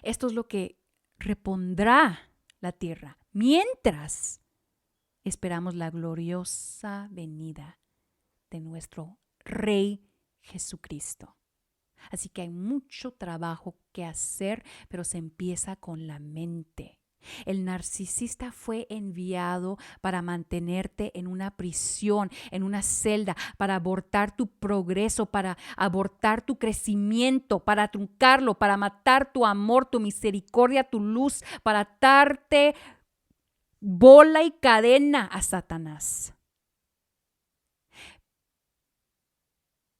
Esto es lo que repondrá la tierra mientras esperamos la gloriosa venida de nuestro Rey Jesucristo. Así que hay mucho trabajo que hacer, pero se empieza con la mente. El narcisista fue enviado para mantenerte en una prisión, en una celda, para abortar tu progreso, para abortar tu crecimiento, para truncarlo, para matar tu amor, tu misericordia, tu luz, para atarte bola y cadena a Satanás.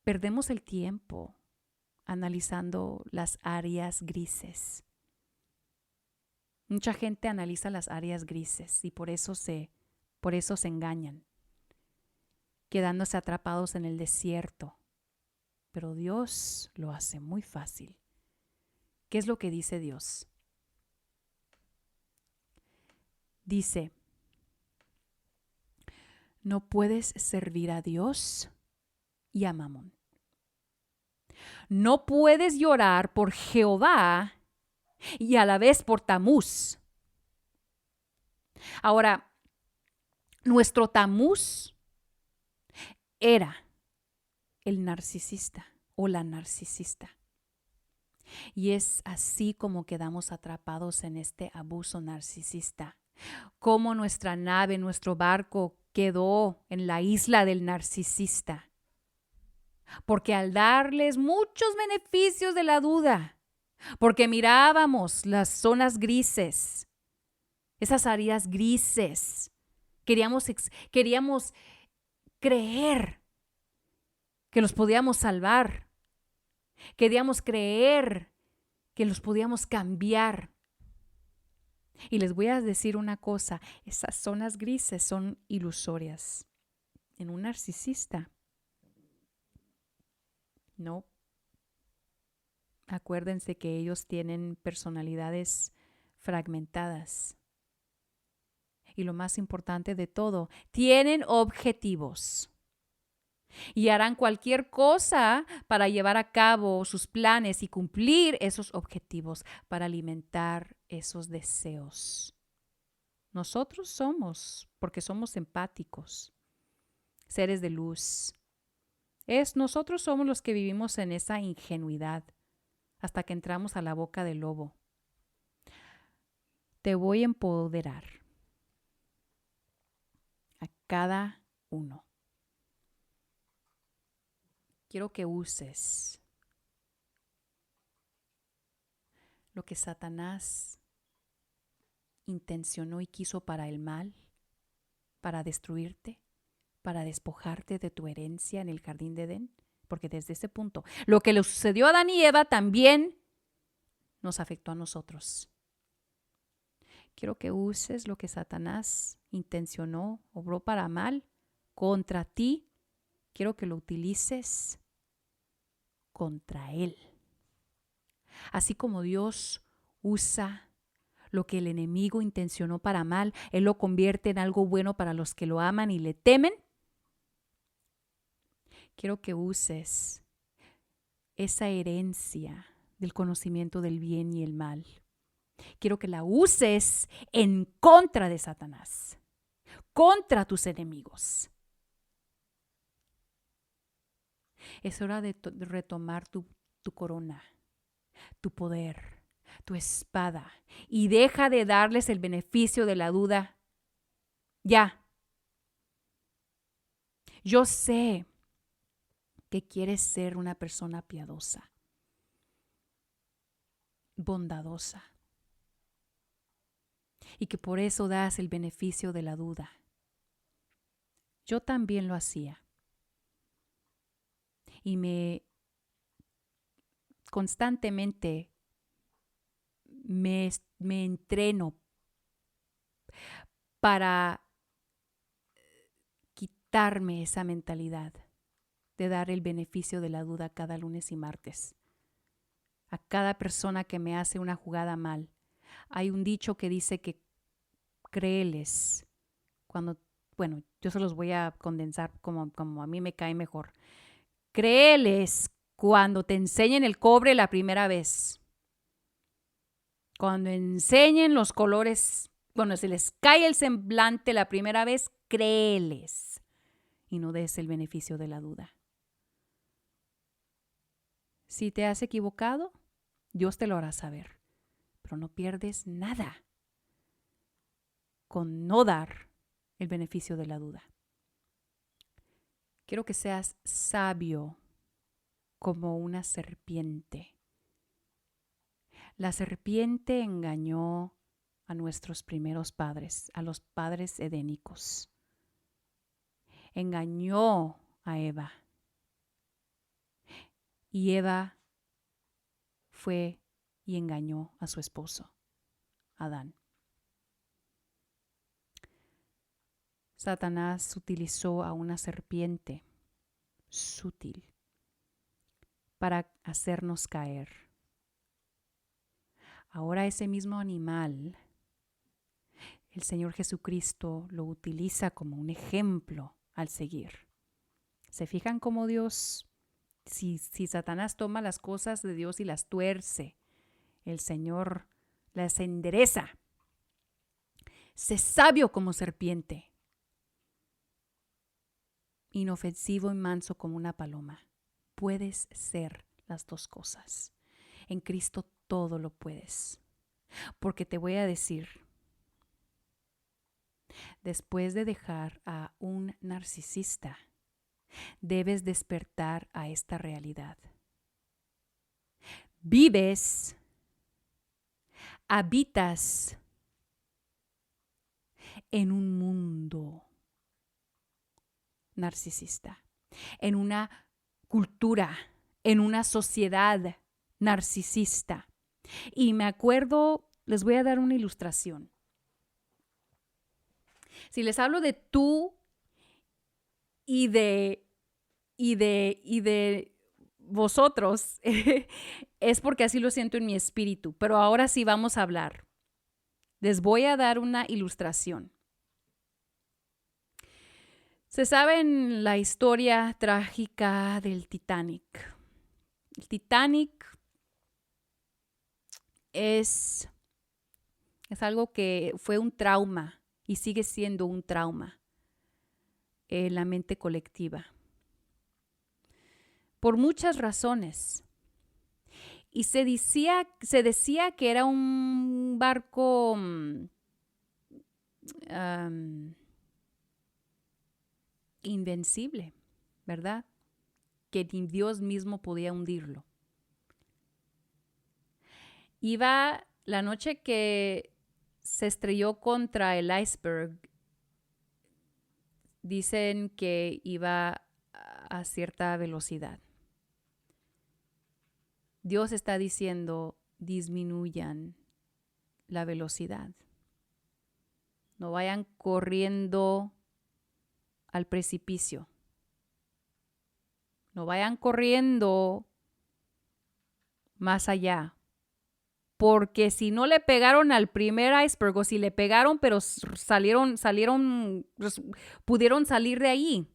Perdemos el tiempo analizando las áreas grises. Mucha gente analiza las áreas grises y por eso se engañan, quedándose atrapados en el desierto. Pero Dios lo hace muy fácil. ¿Qué es lo que dice Dios? Dice, no puedes servir a Dios y a Mamón. No puedes llorar por Jehová y a la vez por Tamuz. Ahora, nuestro Tamuz era el narcisista o la narcisista. Y es así como quedamos atrapados en este abuso narcisista. Como nuestra nave, nuestro barco quedó en la isla del narcisista. Porque al darles muchos beneficios de la duda, porque mirábamos las zonas grises, esas áreas grises, queríamos creer que los podíamos salvar. Queríamos creer que los podíamos cambiar. Y les voy a decir una cosa, esas zonas grises son ilusorias. En un narcisista, no. Acuérdense que ellos tienen personalidades fragmentadas. Y lo más importante de todo, tienen objetivos. Y harán cualquier cosa para llevar a cabo sus planes y cumplir esos objetivos, para alimentar esos deseos. Nosotros somos, porque somos empáticos, seres de luz. Nosotros somos los que vivimos en esa ingenuidad hasta que entramos a la boca del lobo. Te voy a empoderar a cada uno. Quiero que uses lo que Satanás intencionó y quiso para el mal, para destruirte, para despojarte de tu herencia en el jardín de Edén. Porque desde ese punto, lo que le sucedió a Adán y Eva también nos afectó a nosotros. Quiero que uses lo que Satanás intencionó, obró para mal contra ti. Quiero que lo utilices contra él. Así como Dios usa lo que el enemigo intencionó para mal, Él lo convierte en algo bueno para los que lo aman y le temen. Quiero que uses esa herencia del conocimiento del bien y el mal. Quiero que la uses en contra de Satanás, contra tus enemigos. Es hora de retomar tu corona, tu poder, tu espada, y deja de darles el beneficio de la duda. Ya. Yo sé que quieres ser una persona piadosa, bondadosa, y que por eso das el beneficio de la duda. Yo también lo hacía. Y constantemente me entreno para quitarme esa mentalidad de dar el beneficio de la duda cada lunes y martes. A cada persona que me hace una jugada mal. Hay un dicho que dice que créeles bueno, yo se los voy a condensar como a mí me cae mejor. Créeles cuando te enseñen el cobre la primera vez. Cuando enseñen los colores, cuando se les cae el semblante la primera vez, créeles y no des el beneficio de la duda. Si te has equivocado, Dios te lo hará saber, pero no pierdes nada con no dar el beneficio de la duda. Quiero que seas sabio como una serpiente. La serpiente engañó a nuestros primeros padres, a los padres edénicos. Engañó a Eva. Y Eva fue y engañó a su esposo, Adán. Satanás utilizó a una serpiente sutil para hacernos caer. Ahora ese mismo animal, el Señor Jesucristo lo utiliza como un ejemplo al seguir. ¿Se fijan cómo Dios, si Satanás toma las cosas de Dios y las tuerce, el Señor las endereza? Sé sabio como serpiente, inofensivo y manso como una paloma. Puedes ser las dos cosas. En Cristo todo lo puedes. Porque te voy a decir, después de dejar a un narcisista, debes despertar a esta realidad. Vives, habitas en un mundo narcisista, en una cultura, en una sociedad narcisista. Y me acuerdo, les voy a dar una ilustración. Si les hablo de tú y de vosotros, es porque así lo siento en mi espíritu. Pero ahora sí vamos a hablar. Les voy a dar una ilustración. Se sabe en la historia trágica del Titanic. El Titanic es algo que fue un trauma y sigue siendo un trauma en la mente colectiva. Por muchas razones. Y se decía que era un barco invencible, ¿verdad? Que ni Dios mismo podía hundirlo. Iba la noche que se estrelló contra el iceberg, dicen que iba a cierta velocidad. Dios está diciendo, disminuyan la velocidad. No vayan corriendo al precipicio. No vayan corriendo más allá. Porque si no le pegaron al primer iceberg, o si le pegaron, pero pudieron salir de ahí.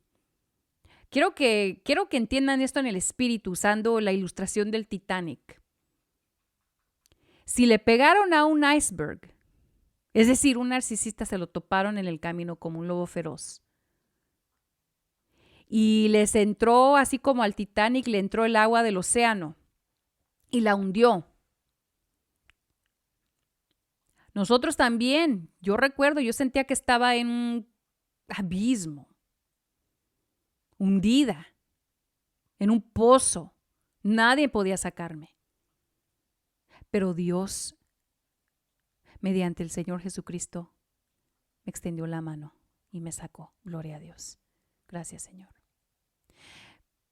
Quiero que entiendan esto en el espíritu usando la ilustración del Titanic. Si le pegaron a un iceberg, es decir, un narcisista se lo toparon en el camino como un lobo feroz, y les entró, así como al Titanic, le entró el agua del océano y la hundió. Nosotros también, yo recuerdo, yo sentía que estaba en un abismo, hundida, en un pozo. Nadie podía sacarme. Pero Dios, mediante el Señor Jesucristo, me extendió la mano y me sacó. Gloria a Dios. Gracias, Señor.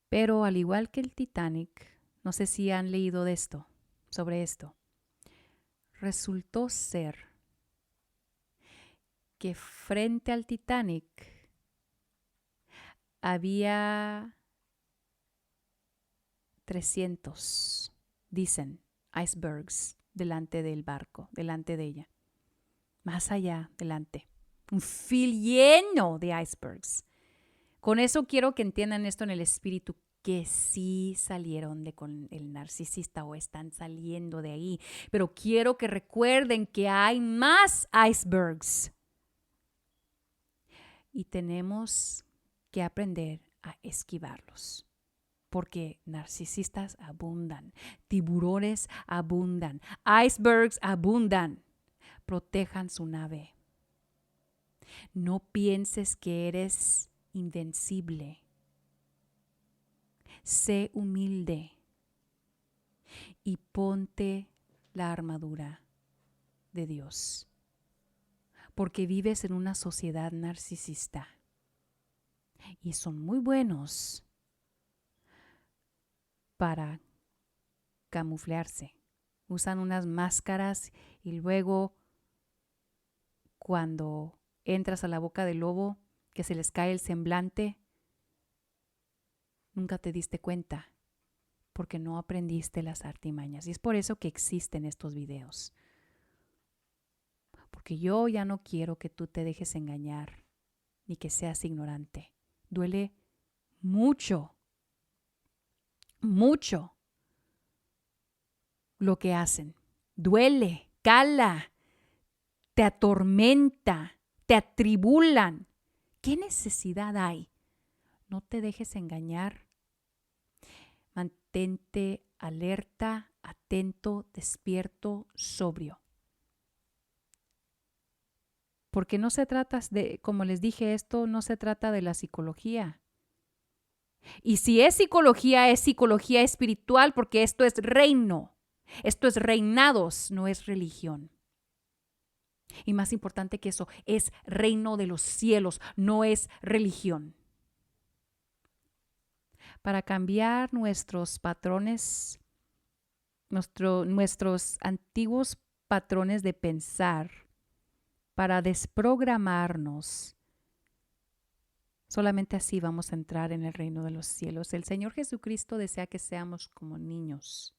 Pero al igual que el Titanic, no sé si han leído de esto, sobre esto, resultó ser que frente al Titanic había 300, dicen, icebergs delante del barco, delante de ella. Más allá, delante. Un field lleno de icebergs. Con eso quiero que entiendan esto en el espíritu, que sí salieron con el narcisista o están saliendo de ahí. Pero quiero que recuerden que hay más icebergs. Y tenemos que aprender a esquivarlos. Porque narcisistas abundan, tiburones abundan, icebergs abundan. Protejan su nave. No pienses que eres invencible. Sé humilde y ponte la armadura de Dios. Porque vives en una sociedad narcisista y son muy buenos para camuflarse. Usan unas máscaras y luego cuando entras a la boca del lobo, que se les cae el semblante, nunca te diste cuenta porque no aprendiste las artimañas. Y es por eso que existen estos videos. Porque yo ya no quiero que tú te dejes engañar ni que seas ignorante. Duele mucho, mucho lo que hacen. Duele, cala, te atormenta, te atribulan. ¿Qué necesidad hay? No te dejes engañar. Mantente alerta, atento, despierto, sobrio. Porque no se trata de, como les dije, esto no se trata de la psicología. Y si es psicología espiritual, porque esto es reino. Esto es reinados, no es religión. Y más importante que eso, es reino de los cielos, no es religión. para cambiar nuestros patrones, nuestros antiguos patrones de pensar, para desprogramarnos. Solamente así vamos a entrar en el reino de los cielos. El Señor Jesucristo desea que seamos como niños,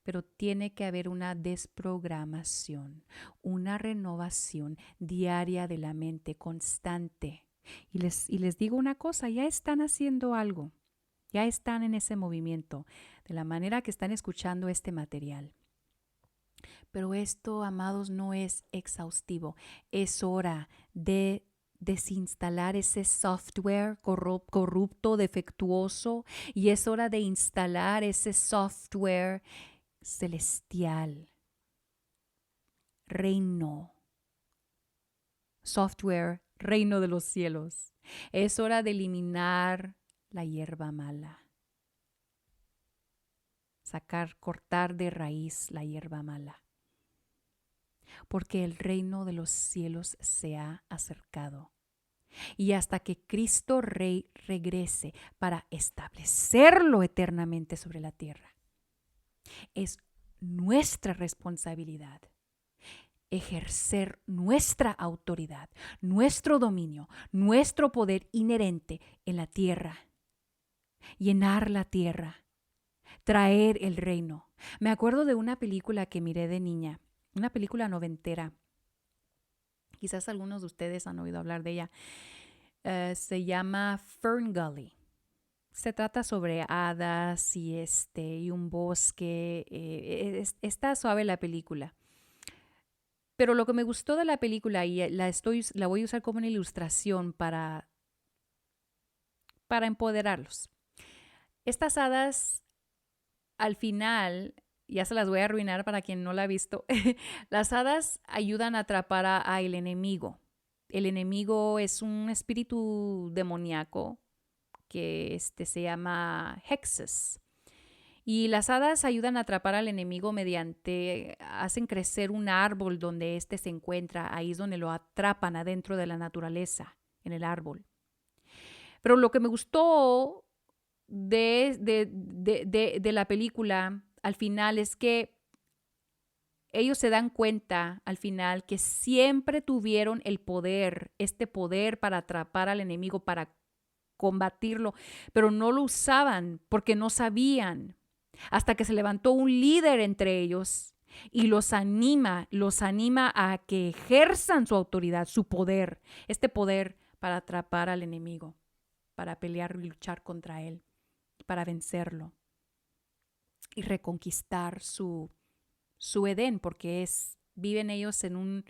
pero tiene que haber una desprogramación, una renovación diaria de la mente constante. Y les digo una cosa, ya están haciendo algo, ya están en ese movimiento, de la manera que están escuchando este material. Pero esto, amados, no es exhaustivo. Es hora de desinstalar ese software corrupto, defectuoso, y es hora de instalar ese software celestial, reino, software, reino de los cielos. Es hora de eliminar la hierba mala, cortar de raíz la hierba mala, porque el reino de los cielos se ha acercado. Y hasta que Cristo Rey regrese para establecerlo eternamente sobre la tierra, es nuestra responsabilidad ejercer nuestra autoridad, nuestro dominio, nuestro poder inherente en la tierra, llenar la tierra, traer el reino. Me acuerdo de una película que miré de niña, una película noventera. Quizás algunos de ustedes han oído hablar de ella. Se llama Fern Gully. Se trata sobre hadas y un bosque. Está suave la película. Pero lo que me gustó de la película, y la voy a usar como una ilustración para empoderarlos. Estas hadas, al final, ya se las voy a arruinar para quien no la ha visto, las hadas ayudan a atrapar a el enemigo. El enemigo es un espíritu demoníaco que se llama hexes. Y las hadas ayudan a atrapar al enemigo hacen crecer un árbol donde éste se encuentra. Ahí es donde lo atrapan adentro de la naturaleza, en el árbol. Pero lo que me gustó de la película al final es que ellos se dan cuenta al final que siempre tuvieron el poder, este poder para atrapar al enemigo, para combatirlo, pero no lo usaban porque no sabían. Hasta que se levantó un líder entre ellos y los anima a que ejerzan su autoridad, su poder, este poder para atrapar al enemigo, para pelear y luchar contra él, para vencerlo y reconquistar su Edén, porque viven ellos en un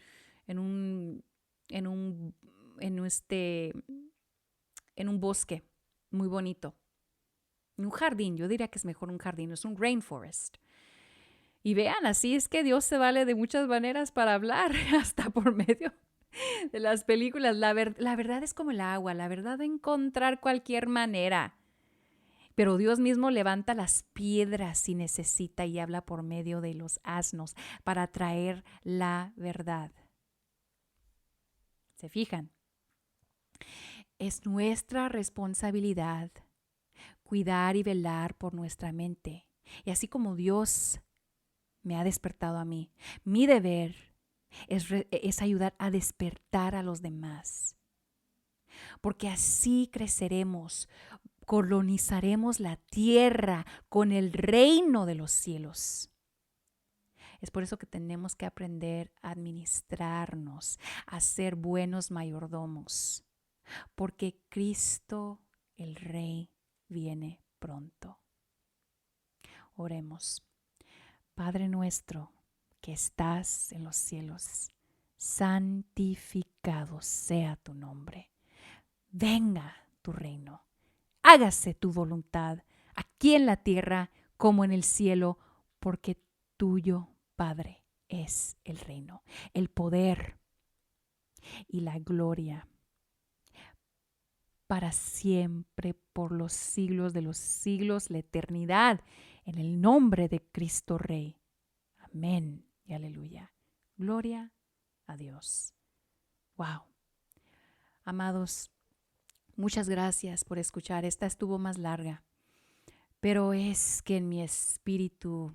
bosque muy bonito. Un jardín, yo diría que es mejor un jardín, es un rainforest. Y vean, así es que Dios se vale de muchas maneras para hablar, hasta por medio de las películas. La verdad es como el agua, la verdad de encontrar cualquier manera. Pero Dios mismo levanta las piedras si necesita y habla por medio de los asnos para traer la verdad. ¿Se fijan? Es nuestra responsabilidad cuidar y velar por nuestra mente. Y así como Dios me ha despertado a mí, mi deber es ayudar a despertar a los demás. Porque así creceremos, colonizaremos la tierra con el reino de los cielos. Es por eso que tenemos que aprender a administrarnos, a ser buenos mayordomos, porque Cristo, el Rey, viene pronto. Oremos. Padre nuestro que estás en los cielos, santificado sea tu nombre. Venga tu reino. Hágase tu voluntad aquí en la tierra como en el cielo, porque tuyo, Padre, es el reino, el poder y la gloria para siempre, por los siglos de los siglos, la eternidad, en el nombre de Cristo Rey. Amén y aleluya. Gloria a Dios. Wow. Amados, Muchas gracias por escuchar. Esta estuvo más larga, pero es que en mi espíritu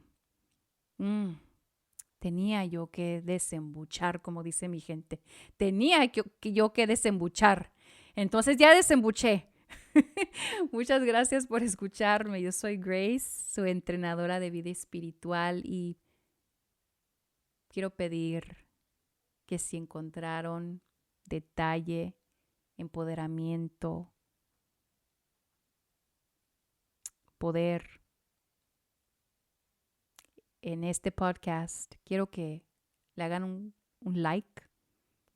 tenía yo que desembuchar, como dice mi gente. Tenía yo que desembuchar. Entonces ya desembuché. Muchas gracias por escucharme. Yo soy Grace, su entrenadora de vida espiritual, y quiero pedir que si encontraron detalle, empoderamiento, poder en este podcast, quiero que le hagan un like,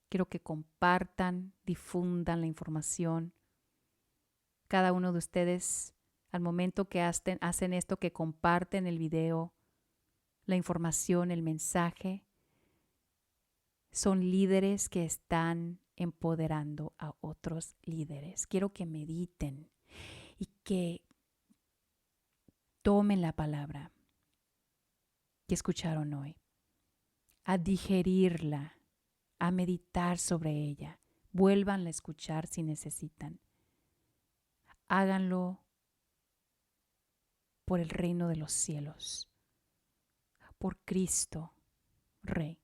quiero que compartan, difundan la información. Cada uno de ustedes, al momento que hacen esto, que comparten el video, la información, el mensaje, son líderes que están empoderando a otros líderes. Quiero que mediten y que tomen la palabra que escucharon hoy, a digerirla, a meditar sobre ella. Vuélvanla a escuchar si necesitan. Háganlo por el reino de los cielos, por Cristo Rey,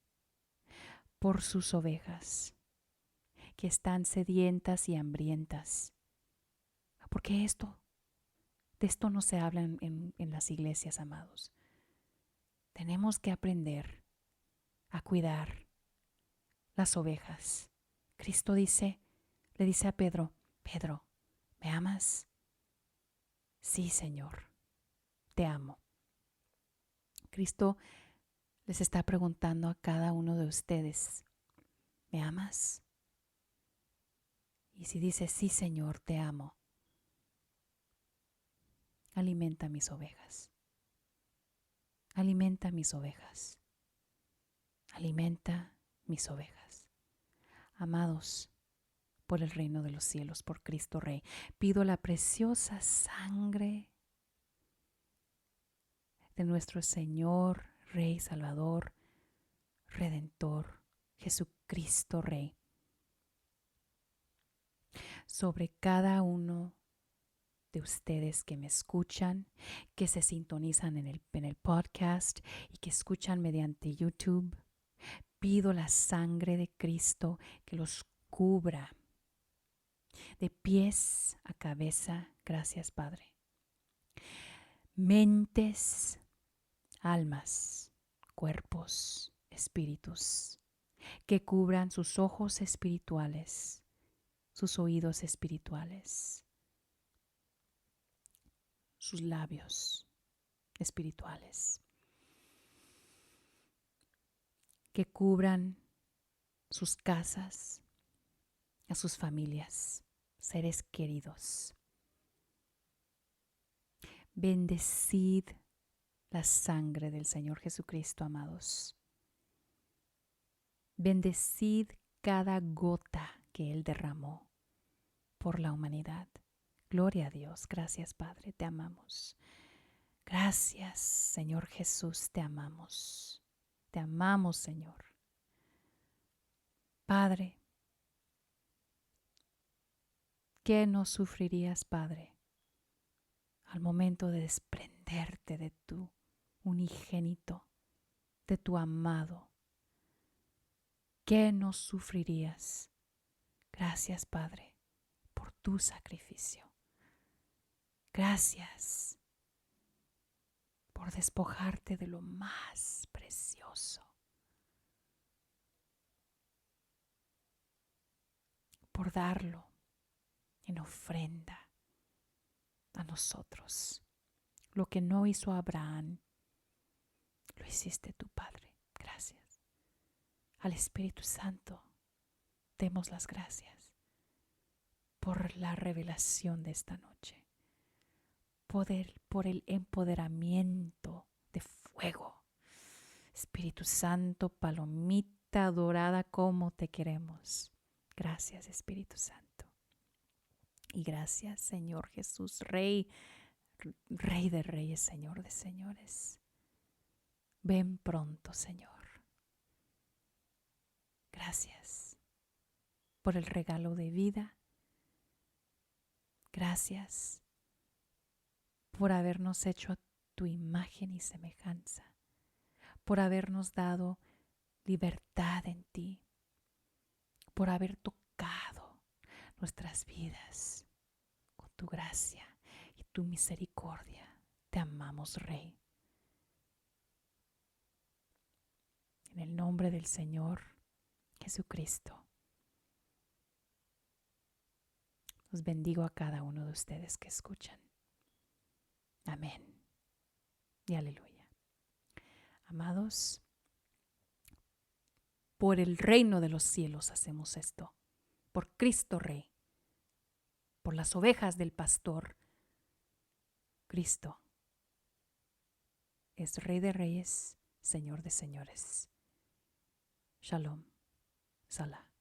por sus ovejas que están sedientas y hambrientas. Porque de esto no se habla en las iglesias, amados. Tenemos que aprender a cuidar las ovejas. Cristo le dice a Pedro, Pedro, ¿me amas? Sí, Señor, te amo. Cristo les está preguntando a cada uno de ustedes, ¿me amas? Y si dice, sí, Señor, te amo, alimenta mis ovejas. Alimenta mis ovejas. Alimenta mis ovejas. Amados, por el reino de los cielos, por Cristo Rey, pido la preciosa sangre de nuestro Señor, Rey, Salvador, Redentor, Jesucristo Rey, sobre cada uno de ustedes que me escuchan, que se sintonizan en el podcast y que escuchan mediante YouTube. Pido la sangre de Cristo que los cubra de pies a cabeza. Gracias, Padre. Mentes, almas, cuerpos, espíritus, que cubran sus ojos espirituales, sus oídos espirituales, sus labios espirituales, que cubran sus casas, a sus familias, seres queridos. Bendecid la sangre del Señor Jesucristo, amados. Bendecid cada gota que Él derramó por la humanidad. Gloria a Dios. Gracias, Padre, te amamos. Gracias, Señor Jesús, te amamos. Te amamos, Señor. Padre, ¿qué no sufrirías, Padre, al momento de desprenderte de tu unigénito, de tu amado? ¿Qué no sufrirías? Gracias, Padre, por tu sacrificio. Gracias por despojarte de lo más precioso, por darlo en ofrenda a nosotros. Lo que no hizo Abraham, lo hiciste tú, Padre. Gracias. Al Espíritu Santo, demos las gracias por la revelación de esta noche, por el empoderamiento de fuego. Espíritu Santo, palomita dorada, como te queremos. Gracias, Espíritu Santo. Y gracias, Señor Jesús, Rey, Rey de reyes, Señor de señores. Ven pronto, Señor. Gracias por el regalo de vida. Gracias por habernos hecho a tu imagen y semejanza, por habernos dado libertad en ti, por haber tocado nuestras vidas con tu gracia y tu misericordia. Te amamos, Rey. En el nombre del Señor Jesucristo, los bendigo a cada uno de ustedes que escuchan. Amén y aleluya. Amados, por el reino de los cielos hacemos esto. Por Cristo Rey, por las ovejas del pastor. Cristo es Rey de reyes, Señor de señores. Shalom. Salah.